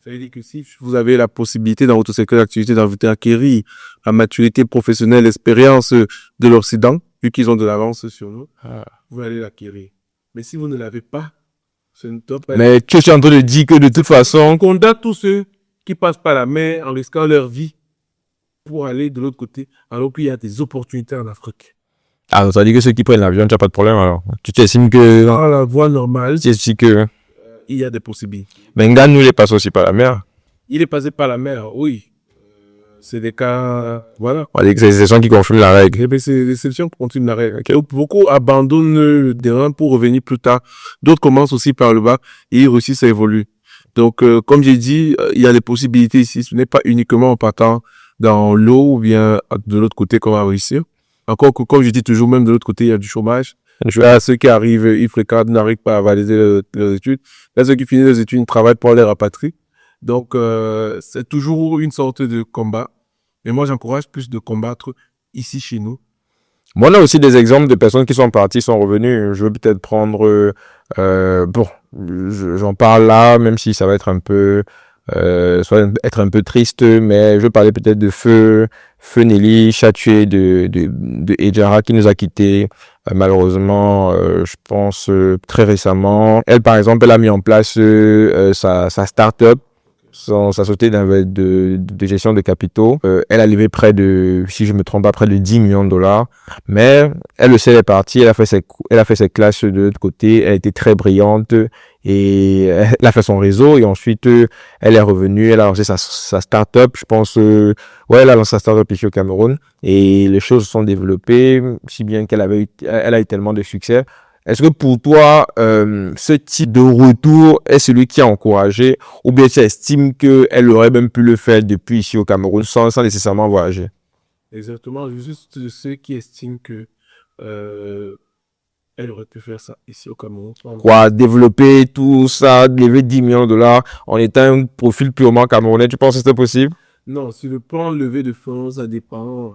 Ça veut dire que si vous avez la possibilité dans votre secteur d'activité d'acquérir la maturité professionnelle, l'expérience de l'Occident, vu qu'ils ont de l'avance sur nous, vous allez l'acquérir. Mais si vous ne l'avez pas, ce ne doit pas être. Mais tu es en train de dire que de toute façon, On condamne tous ceux qui passent par la mer en risquant leur vie pour aller de l'autre côté, alors qu'il y a des opportunités en Afrique. ah, ça veut dire que ceux qui prennent l'avion, tu n'as pas de problème alors. Tu t'estimes que, Dans la voie normale, tu estimes que, il y a des possibilités. Benga nous les passe aussi par la mer. Il est passé par la mer, oui. C'est des cas, voilà. On va dire que c'est les exceptions qui confirment la règle. Eh bien, c'est l'exception qui continue la règle. Beaucoup abandonnent le terrain pour revenir plus tard. D'autres commencent aussi par le bas et ils réussissent à évoluer. Donc, comme j'ai dit, il y a des possibilités ici. Ce n'est pas uniquement en partant dans l'eau ou bien de l'autre côté qu'on va réussir. Encore que, comme je dis toujours, même de l'autre côté, il y a du chômage. Ceux qui arrivent, ils fréquentent, n'arrivent pas à valider leurs études. Là, ceux qui finissent leurs études, ils travaillent pour les rapatrier. Donc, c'est toujours une sorte de combat. Et moi, j'encourage plus de combattre ici chez nous. Bon, on a aussi des exemples de personnes qui sont parties, sont revenues. Je veux peut-être prendre, bon, j'en parle là, même si ça va être un peu, soit être un peu triste, mais je veux parler peut-être de Feu Nelly Chatué de Ejara qui nous a quittés, malheureusement, je pense, très récemment. Elle, par exemple, elle a mis en place sa start-up, sa société de gestion de capitaux. Elle a levé près de, si je me trompe pas, près de 10 millions de dollars. Mais elle le sait, elle est partie, elle a fait ses classes de l'autre côté, elle était très brillante et elle a fait son réseau et ensuite elle est revenue, elle a lancé sa start-up, je pense, ouais, elle a lancé sa start-up ici au Cameroun et les choses se sont développées, si bien elle a eu tellement de succès. Est-ce que pour toi, ce type de retour est celui qui a encouragé ou bien tu estimes qu'elle aurait même pu le faire depuis ici au Cameroun sans nécessairement voyager? Exactement, juste ceux qui estiment que elle aurait pu faire ça ici au Cameroun. Quoi, développer tout ça, lever 10 millions de dollars en étant un profil purement camerounais, tu penses que c'était possible? Non, sur le plan levé de fonds, ça dépend.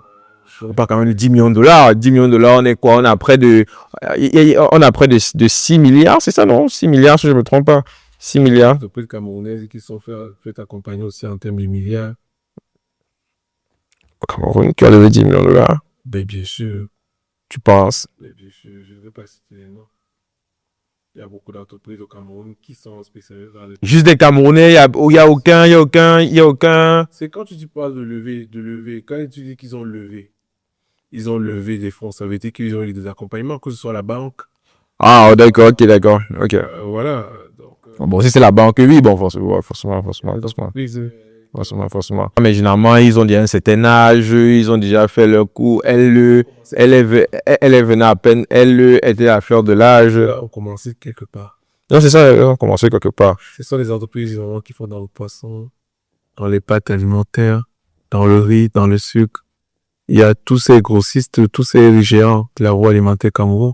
Pas quand même de 10 millions de dollars. 10 millions de dollars, on est quoi? On a près de 6 milliards, c'est ça, non? 6 milliards, si je ne me trompe pas. 6 milliards. Les entreprises camerounaises qui sont fait accompagner aussi en termes de milliards. Au Cameroun, qui a levé 10 millions de dollars. Ben, bien sûr. Tu penses? Ben, bien sûr, je ne vais pas citer les noms. Il y a beaucoup d'entreprises au Cameroun qui sont spécialisées dans les... Juste des Camerounais, il y a aucun. C'est quand tu parles de lever, quand tu dis qu'ils ont levé des fonds, ça veut dire qu'ils ont eu des accompagnements, que ce soit la banque. Ah, d'accord, ok, d'accord, ok. Voilà. Donc, Bon, si c'est la banque, oui, bon, forcément. Mais généralement, ils ont déjà un certain âge, ils ont déjà fait leur coup. Elle est venue à peine, elle était à la fleur de l'âge. On commençait quelque part. Non, c'est ça, on commençait quelque part. Ce sont les entreprises généralement qui font dans le poisson, dans les pâtes alimentaires, dans le riz, dans le sucre. Il y a tous ces grossistes, tous ces géants de l'agroalimentaire Cameroun.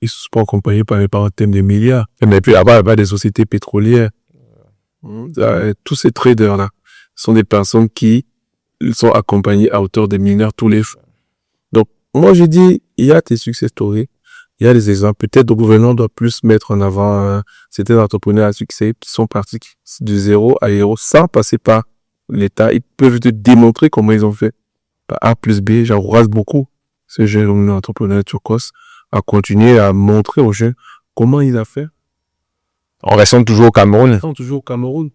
Ils sont pas accompagnés par un thème de milliards. Mais puis là-bas, il y a des sociétés pétrolières. Tous ces traders-là sont des personnes qui sont accompagnées à hauteur des milliards tous les jours. Donc, moi, je dis, il y a des success stories, il y a des exemples. Peut-être le gouvernement doit plus mettre en avant certains entrepreneurs à succès qui sont partis de 0 à héros sans passer par l'État. Ils peuvent te démontrer comment ils ont fait. Par A plus B, j'encourage beaucoup ce jeune entrepreneur turcos à continuer à montrer aux jeunes comment il a fait. En restant toujours au Cameroun. Toujours au Cameroun.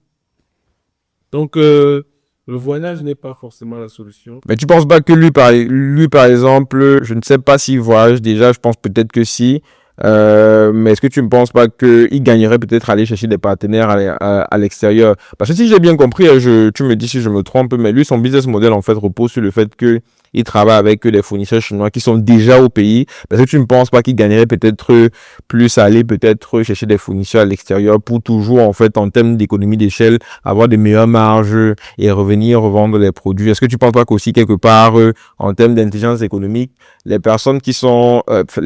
Donc, le voyage n'est pas forcément la solution. Mais tu penses pas que lui, par exemple, je ne sais pas s'il voyage déjà, je pense peut-être que si. Mais est-ce que tu ne penses pas qu'il gagnerait peut-être à aller chercher des partenaires à l'extérieur? Parce que si j'ai bien compris, tu me dis si je me trompe, mais lui, son business model, en fait, repose sur le fait qu'il travaille avec des fournisseurs chinois qui sont déjà au pays. Parce que tu ne penses pas qu'il gagnerait peut-être plus à aller peut-être chercher des fournisseurs à l'extérieur pour toujours, en fait, en termes d'économie d'échelle, avoir des meilleures marges et revenir revendre les produits? Est-ce que tu penses pas qu'aussi, quelque part, en termes d'intelligence économique, les personnes qui sont,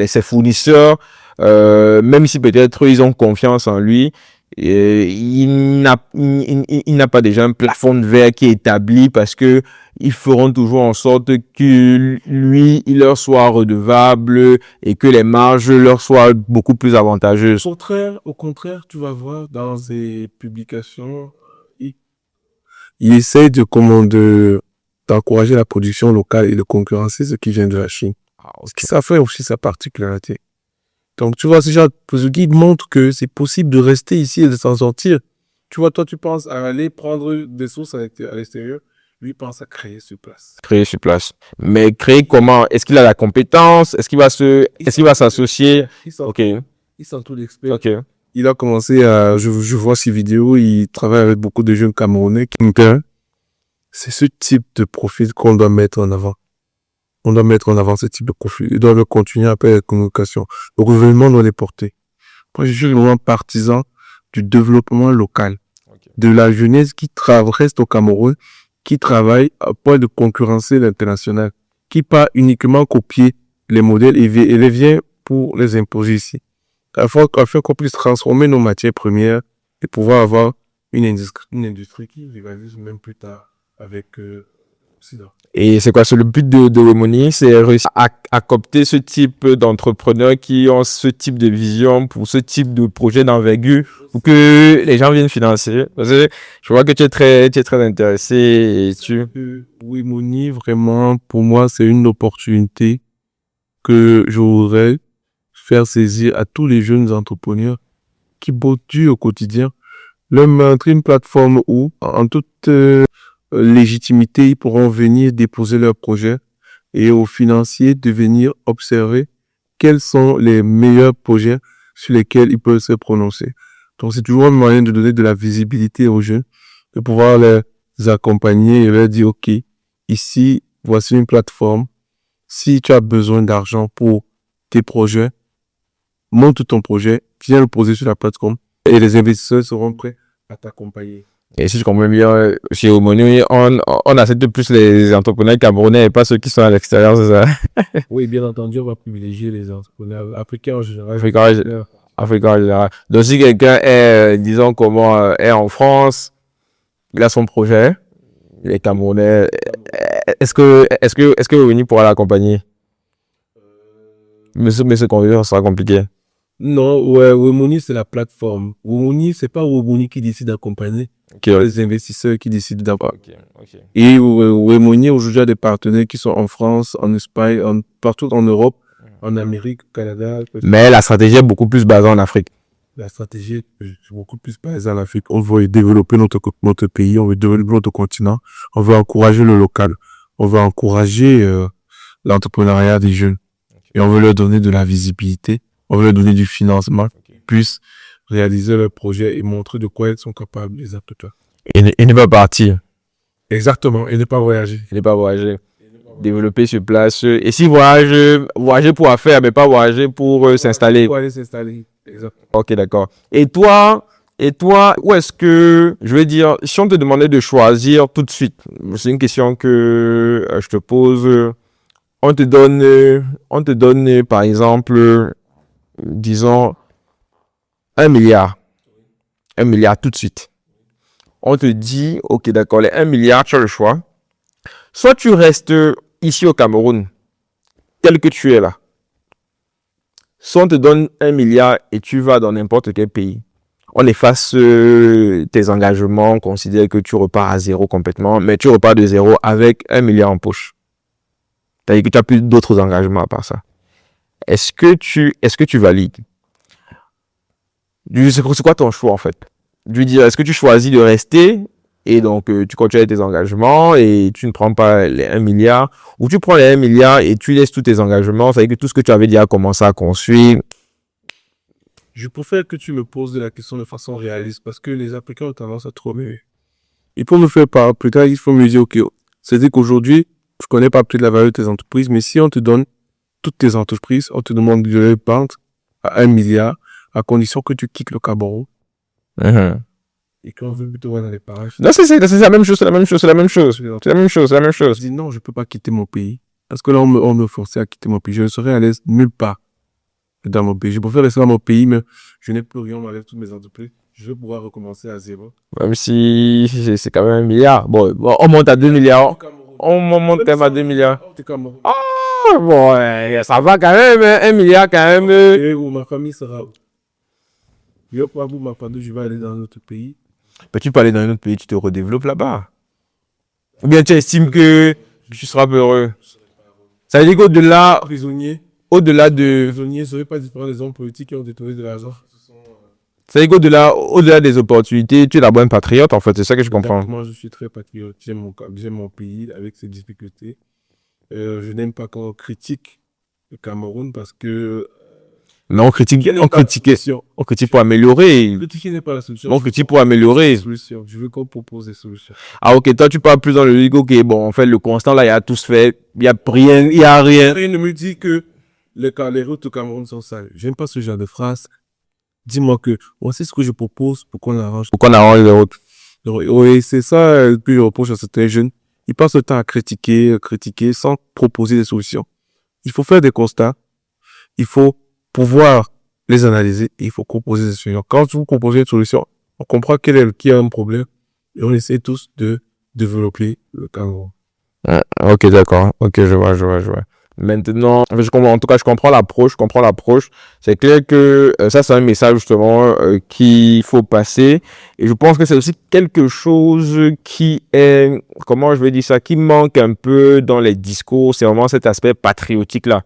ces fournisseurs, même si peut-être ils ont confiance en lui, il n'a pas déjà un plafond de verre qui est établi parce que ils feront toujours en sorte que lui, il leur soit redevable et que les marges leur soient beaucoup plus avantageuses. Au contraire, tu vas voir dans ses publications, il essaie d'encourager la production locale et de concurrencer ce qui vient de la Chine. Ça fait aussi sa particularité. Donc, tu vois, ce genre de guide montre que c'est possible de rester ici et de s'en sortir. Tu vois, toi, tu penses à aller prendre des sources à l'extérieur. Lui pense à créer sur place. Créer sur place. Mais créer comment? Est-ce qu'il a la compétence? Est-ce qu'il va s'associer? Ok. Il sent tout l'expert. Ok. Il a commencé je vois ses vidéos, il travaille avec beaucoup de jeunes Camerounais. C'est ce type de profil qu'on doit mettre en avant. On doit mettre en avant ce type de profil. Ils doivent continuer à faire la communication. Le gouvernement doit les porter. Moi, je suis vraiment partisan du développement local. de la jeunesse qui reste au Cameroun, qui travaille à point de concurrencer l'international, qui pas uniquement copier les modèles et les vient pour les imposer ici. Afin qu'on puisse transformer nos matières premières et pouvoir avoir une industrie qui rivalise même plus tard avec Occident. Et c'est quoi, c'est le but de Wemoni, c'est réussir à coopter ce type d'entrepreneurs qui ont ce type de vision pour ce type de projet d'envergure pour que les gens viennent financer. Parce que je vois que tu es très intéressé et Wemoni, vraiment, pour moi, c'est une opportunité que je voudrais faire saisir à tous les jeunes entrepreneurs qui bottent dur au quotidien, leur montrer une plateforme où, en toute légitimité, ils pourront venir déposer leurs projets et aux financiers de venir observer quels sont les meilleurs projets sur lesquels ils peuvent se prononcer. Donc, c'est toujours un moyen de donner de la visibilité aux jeunes, de pouvoir les accompagner et leur dire, OK, ici, voici une plateforme. Si tu as besoin d'argent pour tes projets, monte ton projet, viens le poser sur la plateforme et les investisseurs seront prêts à t'accompagner. Et si je comprends bien, chez Wemoni, on accepte plus les entrepreneurs camerounais et pas ceux qui sont à l'extérieur, c'est ça? Oui, bien entendu, on va privilégier les entrepreneurs africains en général. Africain en général. Donc, si quelqu'un est, disons, est en France, il a son projet, il est camerounais, est-ce que Wemoni pourra l'accompagner? Mais ce qu'on veut, ça sera compliqué. Non, ouais, Wemoni, c'est la plateforme. Wemoni, c'est pas Wemoni qui décide d'accompagner. Okay. Les investisseurs qui décident d'accompagner. Okay. Et Wemoni, aujourd'hui, a des partenaires qui sont en France, en Espagne, partout en Europe, en Amérique, au Canada. Mais la stratégie est beaucoup plus basée en Afrique. La stratégie est beaucoup plus basée en Afrique. On veut développer notre pays, on veut développer notre continent, on veut encourager le local, on veut encourager l'entrepreneuriat des jeunes. Okay. Et on veut leur donner de la visibilité, on veut leur donner du financement, qu'ils puissent réaliser leurs projets et montrer de quoi ils sont capables, les aptitudes. Et ne pas partir. Exactement, et ne pas voyager. Et ne pas voyager. Développer sur place. Et si voyager pour affaires, mais pas voyager pour s'installer. Pour aller s'installer, exactement. Ok, d'accord. Et toi, où est-ce que, je veux dire, si on te demandait de choisir tout de suite, c'est une question que je te pose, on te donne, par exemple, disons, 1 milliard. 1 milliard tout de suite. On te dit, ok, d'accord, les 1 milliard, tu as le choix. Soit tu restes ici au Cameroun, tel que tu es là. Soit on te donne 1 milliard et tu vas dans n'importe quel pays. On efface tes engagements, on considère que tu repars à zéro complètement, mais tu repars de zéro avec 1 milliard en poche. C'est-à-dire que tu n'as plus d'autres engagements à part ça. Est-ce que tu valides? C'est quoi ton choix en fait? Je veux dire, est-ce que tu choisis de rester et donc tu continues avec tes engagements et tu ne prends pas les 1 milliard, ou tu prends les 1 milliard et tu laisses tous tes engagements, c'est-à-dire que tout ce que tu avais déjà commencé à construire? Je préfère que tu me poses la question de façon réaliste parce que les Africains ont tendance à trop aimer. Et pour me faire part, plus tard, il faut me dire, ok, c'est-à-dire qu'aujourd'hui, je connais pas peut-être la valeur de tes entreprises, mais si on te donne toutes tes entreprises, on te demande de les vendre à 1 milliard, à condition que tu quittes le Cameroun. Et qu'on veut plutôt voir dans les parages. Non, c'est la même chose, c'est la même chose. Je dis non, je peux pas quitter mon pays. Parce que là, on me forçait à quitter mon pays. Je ne serais à l'aise nulle part dans mon pays. Je préfère rester dans mon pays, mais je n'ai plus rien, on m'enlève toutes mes entreprises. Je vais pouvoir recommencer à zéro. Même si c'est quand même 1 milliard. Bon, on monte à 2 milliards. On monte quand même à 2 milliards. Ah, bon, ça va quand même, 1 milliard quand même. Et où ma famille sera où? Je vais aller dans un autre pays. Mais tu peux aller dans un autre pays, tu te redéveloppes là-bas. Ou bien tu estimes que tu seras heureux. Ça veut dire qu'au-delà... Prisonnier. Au-delà de... Prisonnier ne serait pas différent des hommes politiques qui ont détourné de l'argent. Ça veut dire qu'au-delà des opportunités, tu es d'abord un patriote, en fait. C'est ça que je comprends. Moi, je suis très patriote. J'aime mon pays avec ses difficultés. Je n'aime pas quand on critique le Cameroun parce que... Non, on critique pour améliorer. Critiquer n'est pas la solution. On critique pour améliorer. Je veux qu'on propose des solutions. Ah, ok, toi, tu parles plus dans le ligue. Ok, bon, en fait, le constant, là, il y a tout se fait. Il y a rien. Rien ne me dit que les routes au Cameroun sont sales. J'aime pas ce genre de phrase. Dis-moi que, voici ce que je propose pour qu'on arrange. Pour qu'on arrange les routes. Donc, oui, c'est ça que je reproche à certains jeunes. Ils passent le temps à critiquer sans proposer des solutions. Il faut faire des constats. Il faut pouvoir les analyser et il faut proposer des solutions. Quand vous proposez une solution, on comprend qui a un problème et on essaie tous de développer le Cameroun. Ah, ok, d'accord. Ok, je vois. Maintenant, en fait, en tout cas, je comprends l'approche. C'est clair que ça, c'est un message justement qu'il faut passer. Et je pense que c'est aussi quelque chose qui est, comment je vais dire ça, qui manque un peu dans les discours. C'est vraiment cet aspect patriotique-là.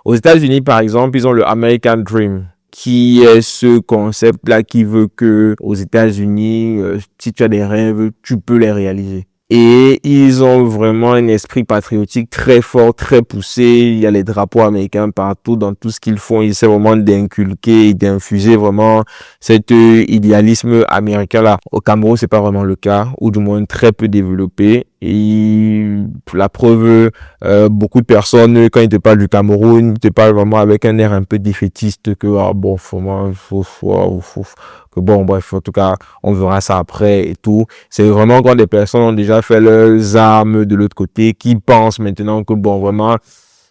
Aux États-Unis, par exemple, ils ont le American Dream, qui est ce concept-là qui veut que aux États-Unis, si tu as des rêves, tu peux les réaliser. Et ils ont vraiment un esprit patriotique très fort, très poussé. Il y a les drapeaux américains partout dans tout ce qu'ils font. Ils essaient vraiment d'inculquer et d'infuser vraiment cet idéalisme américain-là. Au Cameroun, c'est pas vraiment le cas, ou du moins très peu développé. Et la preuve, beaucoup de personnes, quand ils te parlent du Cameroun, ils te parlent vraiment avec un air un peu défaitiste que, ah bon, que bon, bref, en tout cas, on verra ça après et tout. C'est vraiment quand des personnes ont déjà fait leurs armes de l'autre côté, qui pensent maintenant que bon, vraiment,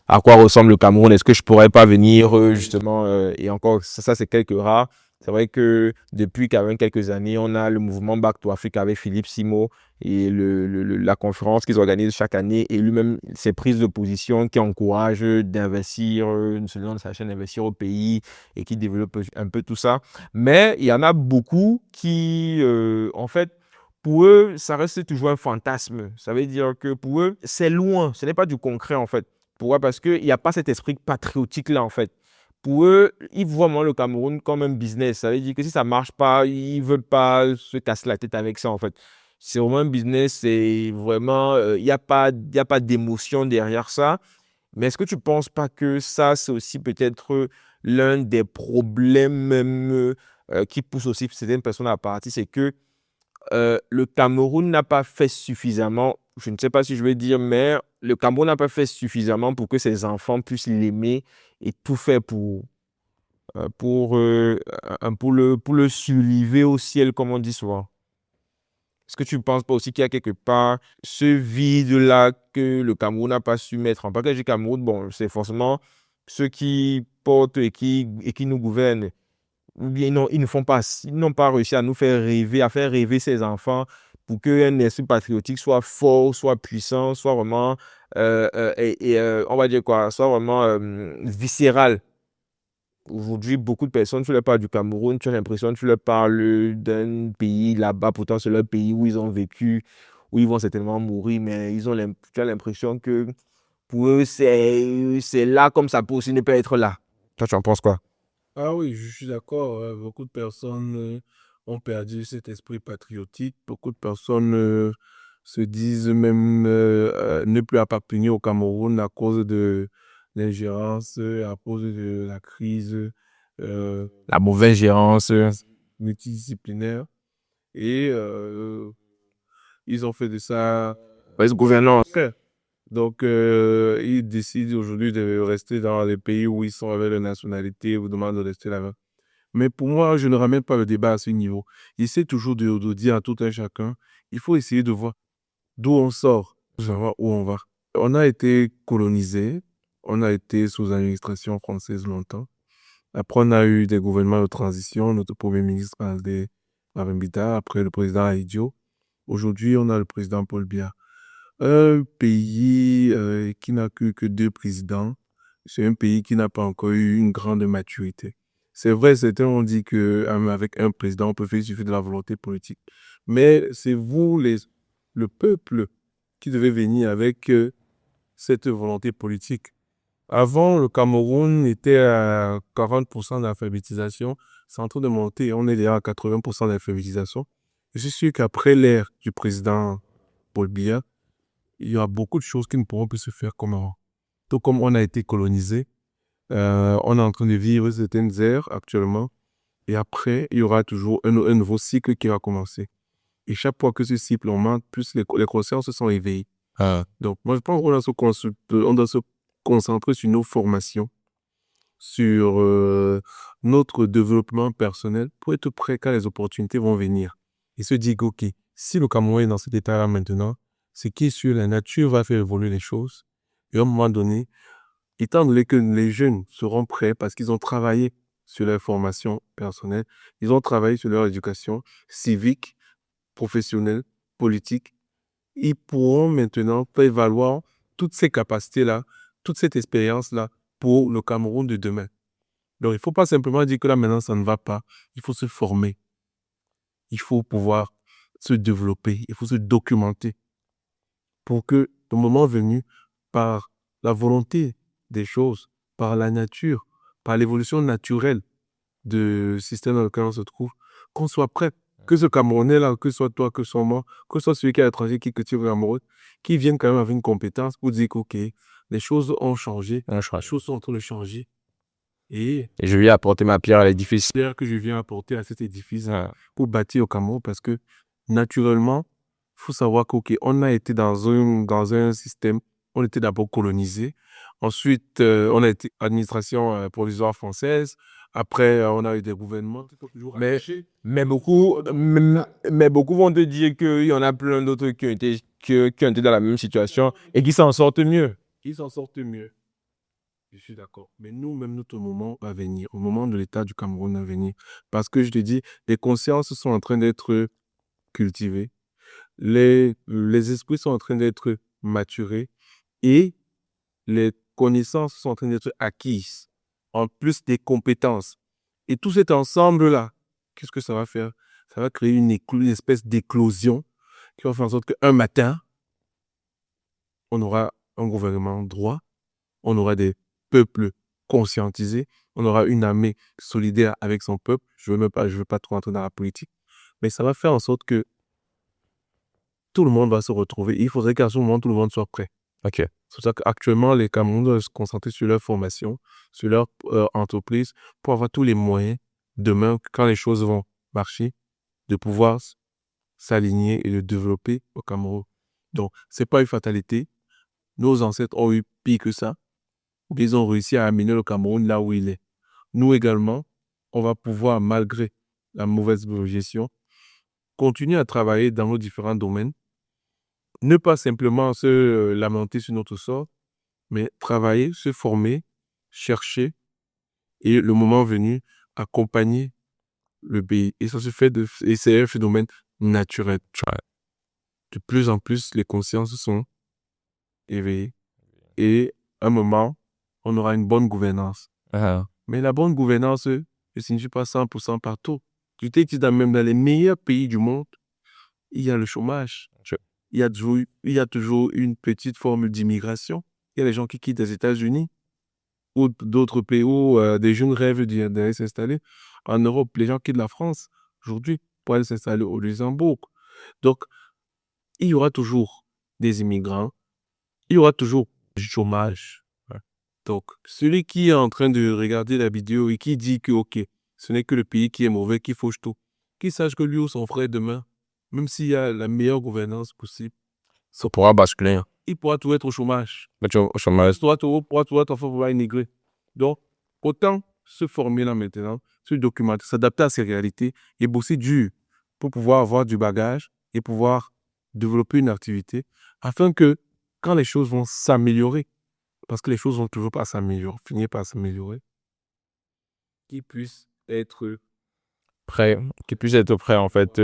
à quoi ressemble le Cameroun? Est-ce que je pourrais pas venir justement et encore ça c'est quelques rares. C'est vrai que depuis quand même quelques années, on a le mouvement Back to Africa avec Philippe Simo et la conférence qu'ils organisent chaque année et lui-même ses prises de position qui encouragent d'investir, selon de sa chaîne, d'investir au pays et qui développe un peu tout ça. Mais il y en a beaucoup qui, en fait, pour eux, ça reste toujours un fantasme. Ça veut dire que pour eux, c'est loin. Ce n'est pas du concret, en fait. Pourquoi? Parce qu'il n'y a pas cet esprit patriotique-là, en fait. Pour eux, ils voient vraiment le Cameroun comme un business. Ça veut dire que si ça ne marche pas, ils ne veulent pas se casser la tête avec ça, en fait. C'est vraiment un business, c'est vraiment, il y a pas d'émotion derrière ça. Mais est-ce que tu ne penses pas que ça, c'est aussi peut-être l'un des problèmes même, qui pousse aussi certaines personnes à partir, c'est que le Cameroun n'a pas fait suffisamment, je ne sais pas si je vais dire, mais le Cameroun n'a pas fait suffisamment pour que ses enfants puissent l'aimer et tout faire pour le soulever au ciel, comme on dit souvent. Est-ce que tu ne penses pas aussi qu'il y a quelque part ce vide-là que le Cameroun n'a pas su mettre en package du Cameroun? Bon, c'est forcément ceux qui portent et qui nous gouvernent. Ou bien ils ne font pas, ils n'ont pas réussi à nous faire rêver, à faire rêver ces enfants pour qu'un esprit patriotique soit fort, soit puissant, soit vraiment, on va dire quoi, soit vraiment viscéral. Aujourd'hui, beaucoup de personnes, tu leur parles du Cameroun, tu as l'impression que tu leur parles d'un pays là-bas, pourtant c'est leur pays où ils ont vécu, où ils vont certainement mourir, mais tu as l'impression que pour eux, c'est là comme ça peut aussi ne pas être là. Toi, tu en penses quoi? Ah oui, je suis d'accord. Beaucoup de personnes ont perdu cet esprit patriotique. Beaucoup de personnes se disent même ne plus appartenir au Cameroun à cause de l'ingérence, à cause de la crise euh, La mauvaise gérance. multidisciplinaire. Et ils ont fait de ça. Mauvaise gouvernance. Ok. Donc, ils décident aujourd'hui de rester dans les pays où ils sont avec la nationalité, vous demandent de rester là-bas. Mais pour moi, je ne ramène pas le débat à ce niveau. J'essaie toujours de dire à tout un chacun, il faut essayer de voir d'où on sort, pour savoir où on va. On a été colonisé, on a été sous administration française longtemps. Après, on a eu des gouvernements de transition, notre premier ministre Aldé Marambida, après le président Aïdjo. Aujourd'hui, on a le président Paul Biya. Un pays qui n'a que deux présidents, c'est un pays qui n'a pas encore eu une grande maturité. C'est vrai, certains ont dit que avec un président, on peut faire il suffit de la volonté politique. Mais c'est vous, le peuple, qui devez venir avec cette volonté politique. Avant, le Cameroun était à 40% d'alphabétisation. C'est en train de monter. On est déjà à 80% d'alphabétisation. Je suis sûr qu'après l'ère du président Paul Biya, il y a beaucoup de choses qui ne pourront plus se faire comme avant. Tout comme on a été colonisé, on est en train de vivre certaines ères actuellement. Et après, il y aura toujours un nouveau cycle qui va commencer. Et chaque fois que ce cycle augmente, plus les consciences se sont éveillées. Ah. Donc, moi, je pense on doit se concentrer sur nos formations, sur notre développement personnel pour être prêt quand les opportunités vont venir. Et se dire, OK, si le Cameroun est dans cet état-là maintenant, c'est qui est sûr, la nature va faire évoluer les choses. Et à un moment donné, étant donné que les jeunes seront prêts parce qu'ils ont travaillé sur leur formation personnelle, ils ont travaillé sur leur éducation civique, professionnelle, politique, ils pourront maintenant faire valoir toutes ces capacités-là, toute cette expérience-là pour le Cameroun de demain. Donc, il ne faut pas simplement dire que là, maintenant, ça ne va pas. Il faut se former. Il faut pouvoir se développer. Il faut se documenter pour que, le moment venu, par la volonté des choses, par la nature, par l'évolution naturelle du système dans lequel on se trouve, qu'on soit prêt. Que ce Camerounais-là, que ce soit toi, que ce soit moi, que ce soit celui qui est étranger, qui cultive le Cameroun, qui vienne quand même avec une compétence pour dire que, OK, les choses ont changé, les choses sont en train de changer. Et je viens apporter ma pierre à l'édifice. c'est l'air que je viens apporter à cet édifice pour bâtir au Cameroun parce que, naturellement, il faut savoir qu'on a été dans un système, on était d'abord colonisé. Ensuite, on a été administration provisoire française. Après, on a eu des gouvernements. Mais beaucoup vont te dire qu'il y en a plein d'autres qui ont été dans la même situation et qui s'en sortent mieux. Ils s'en sortent mieux. Je suis d'accord. Mais nous-mêmes, notre moment va venir, au moment de l'état du Cameroun va venir. Parce que je te dis, les consciences sont en train d'être cultivées, les esprits sont en train d'être maturés et les connaissances sont en train d'être acquises, en plus des compétences. Et tout cet ensemble-là, qu'est-ce que ça va faire? Ça va créer une espèce d'éclosion qui va faire en sorte qu'un matin, on aura un gouvernement droit, on aura des peuples conscientisés, on aura une armée solidaire avec son peuple. Je veux pas trop entrer dans la politique, mais ça va faire en sorte que tout le monde va se retrouver. Il faudrait qu'à ce moment, tout le monde soit prêt. Ok. C'est pour ça qu'actuellement, les Camerounais doivent se concentrer sur leur formation, sur leur entreprise, pour avoir tous les moyens, demain, quand les choses vont marcher, de pouvoir s'aligner et de développer au Cameroun. Donc, c'est pas une fatalité. Nos ancêtres ont eu pire que ça. Ils ont réussi à amener le Cameroun là où il est. Nous également, on va pouvoir, malgré la mauvaise gestion, continuer à travailler dans nos différents domaines. Ne pas simplement se lamenter sur notre sort, mais travailler, se former, chercher et le moment venu, accompagner le pays. Et ça se fait et c'est un phénomène naturel. De plus en plus, les consciences sont éveillées et à un moment, on aura une bonne gouvernance. Mais la bonne gouvernance ne signifie pas 100% partout. Tu t'es dit même dans les meilleurs pays du monde, il y a le chômage. Il y a toujours une petite forme d'immigration. Il y a des gens qui quittent les États-Unis ou d'autres pays où des jeunes rêvent d'aller s'installer. En Europe, les gens quittent la France aujourd'hui pour aller s'installer au Luxembourg. Donc, il y aura toujours des immigrants. Il y aura toujours du chômage. Donc, celui qui est en train de regarder la vidéo et qui dit que, OK, ce n'est que le pays qui est mauvais, qui fauche tout, qu'il sache que lui ou son frère demain, même s'il y a la meilleure gouvernance possible, Ça pourra basculer. il pourra tout être au chômage. Au chômage. Il pourra tout être pouvoir immigrer. Donc, autant se former là maintenant, se documenter, s'adapter à ces réalités et bosser dur pour pouvoir avoir du bagage et pouvoir développer une activité afin que quand les choses vont s'améliorer, parce que les choses vont toujours pas s'améliorer, finir par s'améliorer, qu'ils puissent être Prêt, qu'ils puissent être prêts en fait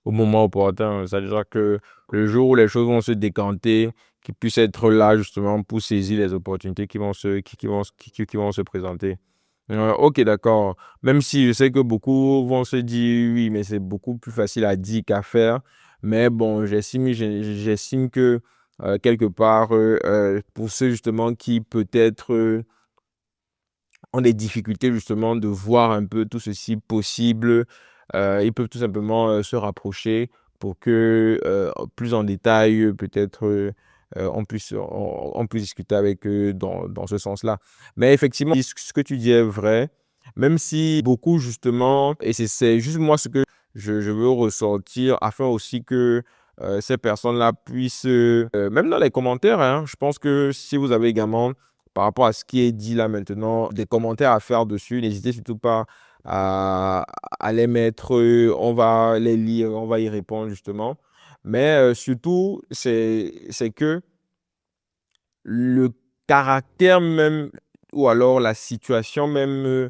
au moment opportun. C'est-à-dire que le jour où les choses vont se décanter, qu'ils puissent être là justement pour saisir les opportunités qui vont qui vont se présenter. Ok, d'accord. Même si je sais que beaucoup vont se dire oui, mais c'est beaucoup plus facile à dire qu'à faire. Mais bon, j'estime que quelque part, pour ceux justement qui peut-être ont des difficultés justement de voir un peu tout ceci possible, ils peuvent tout simplement se rapprocher pour que plus en détail, peut-être on puisse discuter avec eux dans ce sens-là. Mais effectivement, ce que tu dis est vrai, même si beaucoup justement, et c'est juste moi ce que je veux ressortir afin aussi que ces personnes-là puissent, même dans les commentaires, hein, je pense que si vous avez également par rapport à ce qui est dit là maintenant, des commentaires à faire dessus. N'hésitez surtout pas à les mettre, on va les lire, on va y répondre justement. Mais surtout, c'est que le caractère même, ou alors la situation même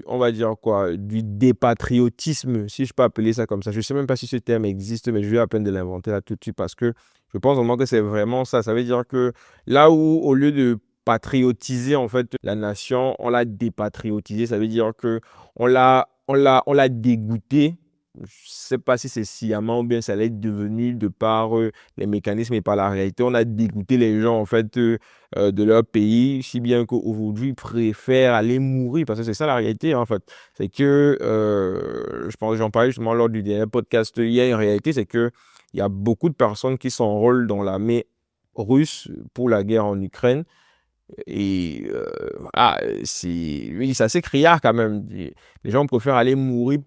on va dire quoi, du dépatriotisme, si je peux appeler ça comme ça. Je ne sais même pas si ce terme existe, mais je vais à peine de l'inventer là tout de suite parce que je pense vraiment que c'est vraiment ça. Ça veut dire que là où, au lieu de patriotiser en fait la nation, on l'a dépatriotisé. Ça veut dire que on l'a dégoûté. Je ne sais pas si c'est sciemment ou bien ça l'est devenu de par les mécanismes et par la réalité. On a dégoûté les gens en fait de leur pays, si bien qu'aujourd'hui, ils préfèrent aller mourir, parce que c'est ça la réalité, en fait. C'est que, je pense, j'en parlais justement lors du dernier podcast, il y a une réalité, c'est que il y a beaucoup de personnes qui s'enrôlent dans l'armée russe pour la guerre en Ukraine. Et oui, c'est assez criard quand même. Les gens préfèrent aller mourir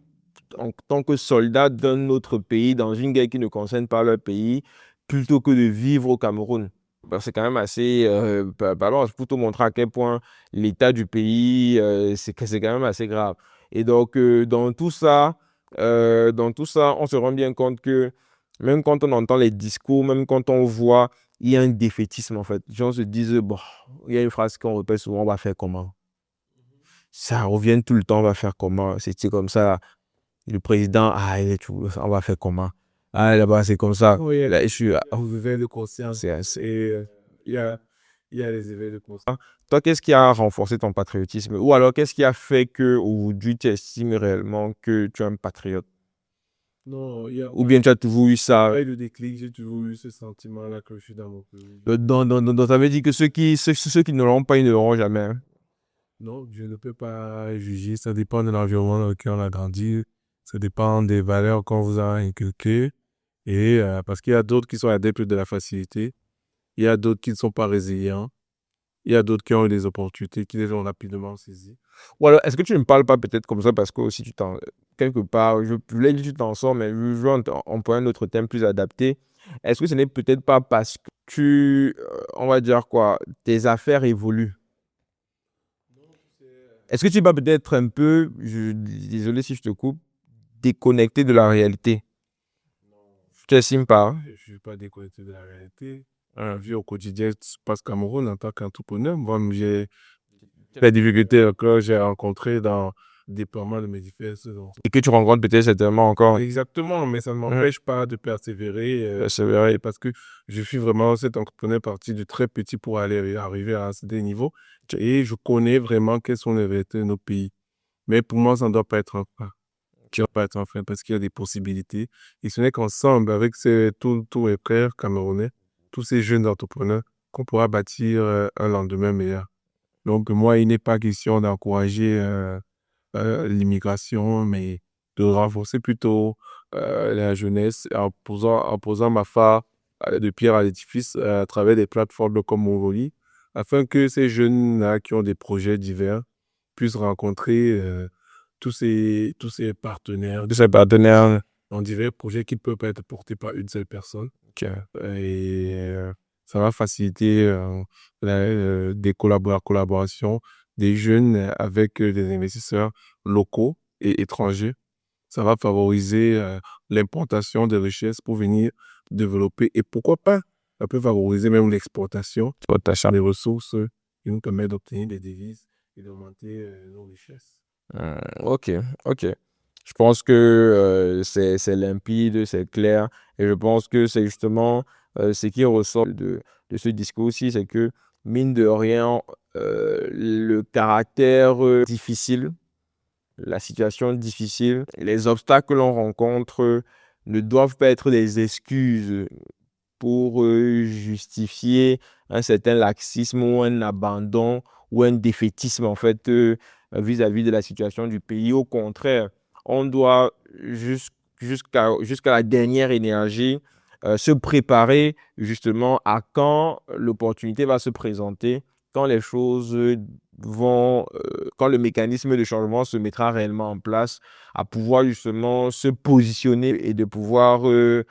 en tant que soldats d'un autre pays, dans une guerre qui ne concerne pas leur pays, plutôt que de vivre au Cameroun. C'est quand même assez parlant, pour te montrer à quel point l'état du pays, c'est quand même assez grave. Et donc, dans tout ça, on se rend bien compte que même quand on entend les discours, même quand on voit, il y a un défaitisme en fait. Les gens se disent, bon, il y a une phrase qu'on répète souvent, on va faire comment? Ça revient tout le temps, on va faire comment? C'est comme ça. Le président, on va faire comment? Ah, là-bas, c'est comme ça. Oui, Là, je suis, aux éveils de conscience. c'est- Et il y a les éveils de conscience. Toi, qu'est-ce qui a renforcé ton patriotisme? Ou alors, qu'est-ce qui a fait que aujourd'hui, tu estimes réellement que tu es un patriote? Non, il y a Ou bien tu as toujours eu ça? pas eu de déclic, j'ai toujours eu ce sentiment-là que je suis dans mon pays. Ça veut dire que ceux qui ne l'auront pas, ils ne l'auront jamais, hein. Non, je ne peux pas juger. Ça dépend de l'environnement dans lequel on a grandi. Ça dépend des valeurs qu'on vous a inculquées. Et parce qu'il y a d'autres qui sont adeptes de la facilité. Il y a d'autres qui ne sont pas résilients. Il y a d'autres qui ont eu des opportunités, qui les ont rapidement saisies. Ou alors, est-ce que tu ne me parles pas peut-être comme ça parce que aussi quelque part, je voulais dire que tu t'en sors, mais je veux employer un autre thème plus adapté. Est-ce que ce n'est peut-être pas parce que on va dire quoi, tes affaires évoluent? Est-ce que tu vas peut-être un peu, désolé si je te coupe, déconnecté de la réalité? Tu estimes pas, hein? Je ne suis pas déconnecté de la réalité. La vie au quotidien se passe au Cameroun en tant qu'entrepreneur. Moi, j'ai les difficultés que j'ai rencontrées dans le déploiement de mes diverses entreprises. Et que tu rencontres peut-être certainement encore. Exactement, mais ça ne Ouais. m'empêche pas de persévérer, Persévérer. parce que je suis vraiment cet entrepreneur parti de très petit pour arriver à des niveaux. Et je connais vraiment quels sont les vérités de nos pays. Mais pour moi, ça ne doit pas être un frein. Ça ne doit pas être un frein parce qu'il y a des possibilités. Et ce n'est qu'ensemble, avec tous mes frères camerounais, tous ces jeunes entrepreneurs, qu'on pourra bâtir un lendemain meilleur. Donc, moi, il n'est pas question d'encourager l'immigration, mais de renforcer plutôt la jeunesse en posant ma phare de pierre à l'édifice à travers des plateformes comme Movoli, afin que ces jeunes-là qui ont des projets divers puissent rencontrer tous ces partenaires De ses partenaires. dans divers projets qui ne peuvent pas être portés par une seule personne. Ok. Et ça va faciliter des collaborations des jeunes avec des investisseurs locaux et étrangers. Ça va favoriser l'importation des richesses pour venir développer. Et pourquoi pas, ça peut favoriser même l'exportation des ressources qui nous permettent d'obtenir des devises et d'augmenter nos richesses. Ok, ok. Je pense que c'est limpide, c'est clair. Et je pense que c'est justement ce qui ressort de ce discours aussi, c'est que, mine de rien, le caractère difficile, la situation difficile, les obstacles que l'on rencontre ne doivent pas être des excuses pour justifier un certain laxisme ou un abandon ou un défaitisme en fait vis-à-vis de la situation du pays. Au contraire, on doit jusqu'à la dernière énergie se préparer justement à quand l'opportunité va se présenter, quand les choses quand le mécanisme de changement se mettra réellement en place, à pouvoir justement se positionner et de pouvoir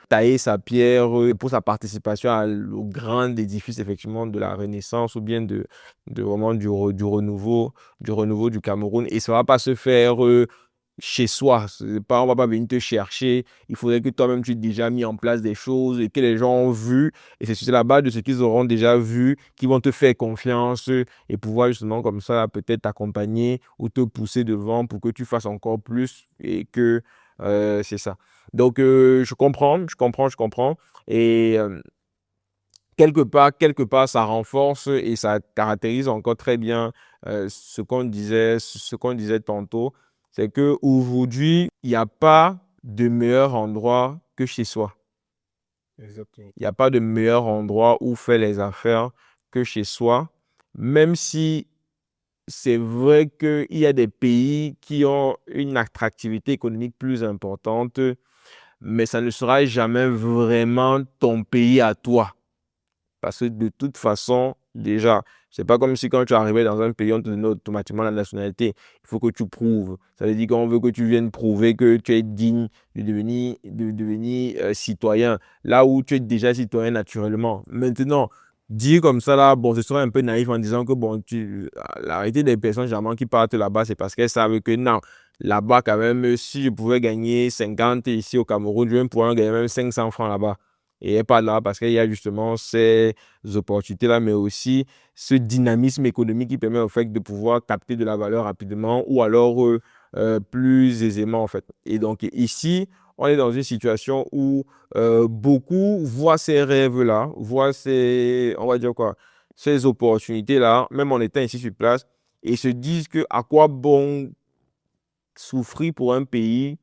tailler sa pierre pour sa participation au grand édifice effectivement de la Renaissance ou bien de vraiment du renouveau du Cameroun. Et ça ne va pas se faire chez soi. On va pas venir te chercher. Il faudrait que toi-même tu aies déjà mis en place des choses et que les gens ont vu. Et c'est sur la base de ce qu'ils auront déjà vu qu'ils vont te faire confiance et pouvoir justement comme ça peut-être t'accompagner ou te pousser devant pour que tu fasses encore plus et que c'est ça. Donc je comprends, je comprends. Et quelque part, ça renforce et ça caractérise encore très bien ce qu'on disait tantôt, c'est que aujourd'hui, il n'y a pas de meilleur endroit que chez soi. Exactement. Il n'y a pas de meilleur endroit où faire les affaires que chez soi, même si c'est vrai qu'il y a des pays qui ont une attractivité économique plus importante, mais ça ne sera jamais vraiment ton pays à toi. Parce que de toute façon, déjà, c'est pas comme si quand tu arrivais dans un pays, on te donnait automatiquement la nationalité. Il faut que tu prouves. Ça veut dire qu'on veut que tu viennes prouver que tu es digne de devenir citoyen. Là où tu es déjà citoyen naturellement. Maintenant, dire comme ça, là, bon, ce serait un peu naïf en disant que, bon, la réalité des personnes, généralement, qui partent là-bas, c'est parce qu'elles savent que non, là-bas, quand même, si je pouvais gagner 50 ici au Cameroun, je vais pouvoir gagner même 500 francs là-bas. Et elle n'est pas là parce qu'il y a justement ces opportunités-là, mais aussi ce dynamisme économique qui permet au fait de pouvoir capter de la valeur rapidement ou alors plus aisément en fait. Et donc ici, on est dans une situation où beaucoup voient ces rêves-là, voient ces, on va dire quoi, ces opportunités-là, même en étant ici sur place, et se disent que à quoi bon souffrir pour un pays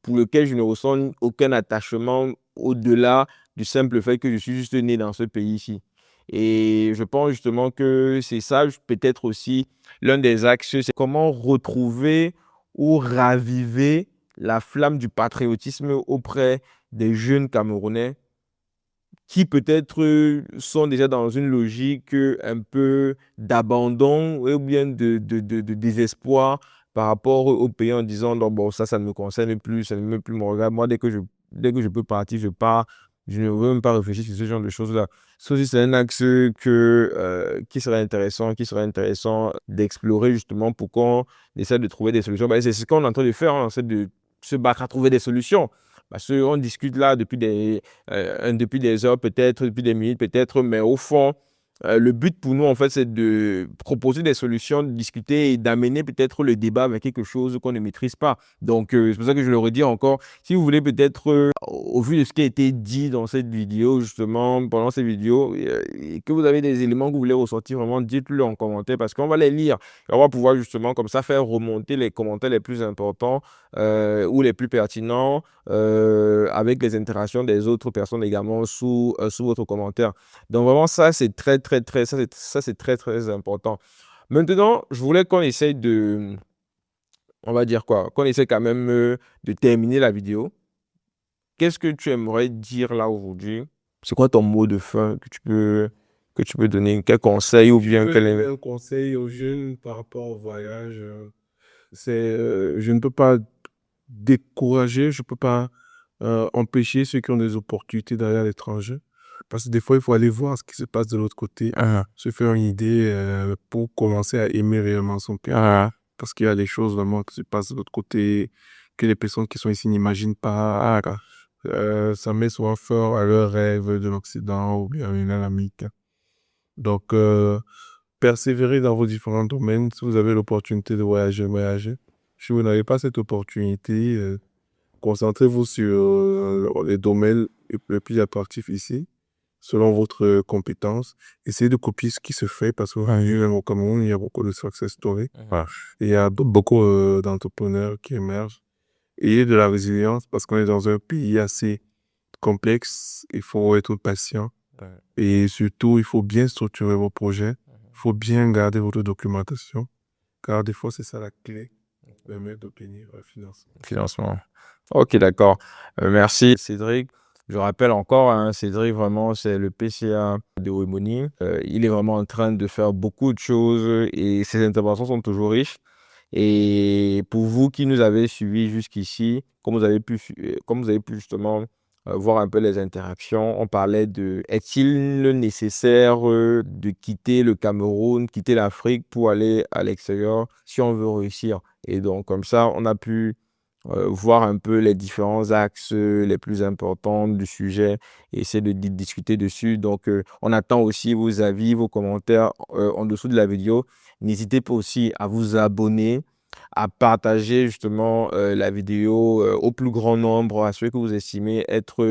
pour lequel je ne ressens aucun attachement au-delà du simple fait que je suis juste né dans ce pays-ci. Et je pense justement que c'est ça, peut-être aussi, l'un des axes, c'est comment retrouver ou raviver la flamme du patriotisme auprès des jeunes Camerounais qui peut-être sont déjà dans une logique un peu d'abandon ou bien de désespoir par rapport au pays en disant non, bon, ça ne me concerne plus, ça ne me plus me regarde. Moi, dès que je peux partir, je pars. Je ne veux même pas réfléchir sur ce genre de choses-là. Ça aussi, c'est un axe qui serait intéressant d'explorer justement pour qu'on essaie de trouver des solutions. Ben, c'est ce qu'on est en train de faire, hein, on essaie de se battre à trouver des solutions. Parce qu'on discute là depuis des heures peut-être, depuis des minutes peut-être, mais au fond, le but pour nous, en fait, c'est de proposer des solutions, de discuter et d'amener peut-être le débat avec quelque chose qu'on ne maîtrise pas. Donc, c'est pour ça que je le redis encore. Si vous voulez peut-être, au vu de ce qui a été dit dans cette vidéo, justement, pendant cette vidéo, et que vous avez des éléments que vous voulez ressortir, vraiment, dites-le en commentaire parce qu'on va les lire. Et on va pouvoir justement comme ça faire remonter les commentaires les plus importants ou les plus pertinents avec les interactions des autres personnes également sous votre commentaire. Donc vraiment, ça, c'est ça, c'est très, très important. Maintenant, je voulais qu'on essaye on va dire quoi, qu'on essaie quand même de terminer la vidéo. Qu'est-ce que tu aimerais dire là aujourd'hui? C'est quoi ton mot de fin que tu peux donner? Quel conseil ou Je bien peux quel donner un conseil aux jeunes par rapport au voyage. Je ne peux pas décourager, je ne peux pas empêcher ceux qui ont des opportunités d'aller à l'étranger. Parce que des fois, il faut aller voir ce qui se passe de l'autre côté, Ah, se faire une idée pour commencer à aimer réellement son pays. ah, Parce qu'il y a des choses vraiment qui se passent de l'autre côté que les personnes qui sont ici n'imaginent pas. Ça met souvent fort à leurs rêves de l'Occident ou bien une Amérique. Donc, persévérez dans vos différents domaines. Si vous avez l'opportunité de voyager, voyagez. Si vous n'avez pas cette opportunité, concentrez-vous sur les domaines les plus attractifs ici, selon votre compétence. Essayez de copier ce qui se fait parce que même au Cameroun, il y a beaucoup de success stories. ah. Et il y a beaucoup d'entrepreneurs qui émergent. Ayez de la résilience parce qu'on est dans un pays assez complexe. Il faut être patient. Ouais. Et surtout, il faut bien structurer vos projets. Il faut bien garder votre documentation. Car des fois, c'est ça la clé qui permet d'obtenir un financement. Financement. Ok, d'accord. Merci, Cédric. Je rappelle encore, hein, Cédric, vraiment, c'est le PCA de Weboni. Il est vraiment en train de faire beaucoup de choses et ses interventions sont toujours riches. Et pour vous qui nous avez suivis jusqu'ici, comme vous avez pu justement voir un peu les interactions, on parlait de est-il nécessaire de quitter le Cameroun, quitter l'Afrique pour aller à l'extérieur si on veut réussir? Et donc, comme ça, on a pu voir un peu les différents axes les plus importants du sujet et essayer de discuter dessus. Donc, on attend aussi vos avis, vos commentaires en dessous de la vidéo. N'hésitez pas aussi à vous abonner, à partager justement la vidéo au plus grand nombre, à ceux que vous estimez être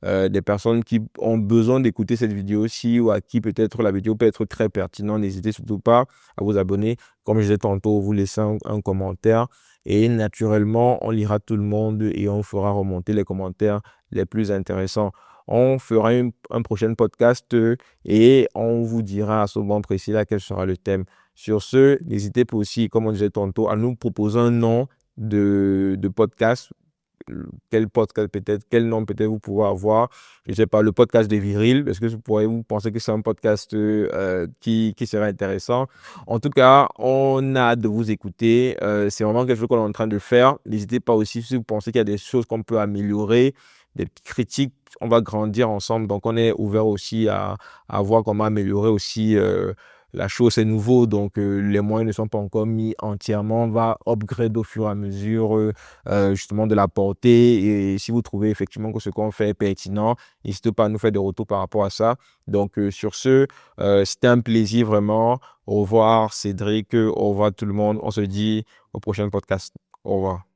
des personnes qui ont besoin d'écouter cette vidéo aussi ou à qui peut-être la vidéo peut être très pertinente. N'hésitez surtout pas à vous abonner. Comme je disais tantôt, vous laissez un commentaire et naturellement, on lira tout le monde et on fera remonter les commentaires les plus intéressants. On fera un prochain podcast et on vous dira à ce moment précis là quel sera le thème. Sur ce, n'hésitez pas aussi, comme on disait tantôt, à nous proposer un nom de podcast. Quel podcast peut-être, quel nom peut-être vous pouvez avoir. Je ne sais pas, le podcast des virils. Est-ce que vous pensez que c'est un podcast qui serait intéressant? En tout cas, on a hâte de vous écouter. C'est vraiment quelque chose qu'on est en train de faire. N'hésitez pas aussi si vous pensez qu'il y a des choses qu'on peut améliorer, des petites critiques. On va grandir ensemble. Donc, on est ouvert aussi à voir comment améliorer aussi la chose. C'est nouveau, donc les moyens ne sont pas encore mis entièrement. On va upgrade au fur et à mesure justement de la portée. Et si vous trouvez effectivement que ce qu'on fait est pertinent, n'hésitez pas à nous faire des retours par rapport à ça. Donc sur ce, c'était un plaisir vraiment. Au revoir Cédric, au revoir tout le monde. On se dit au prochain podcast. Au revoir.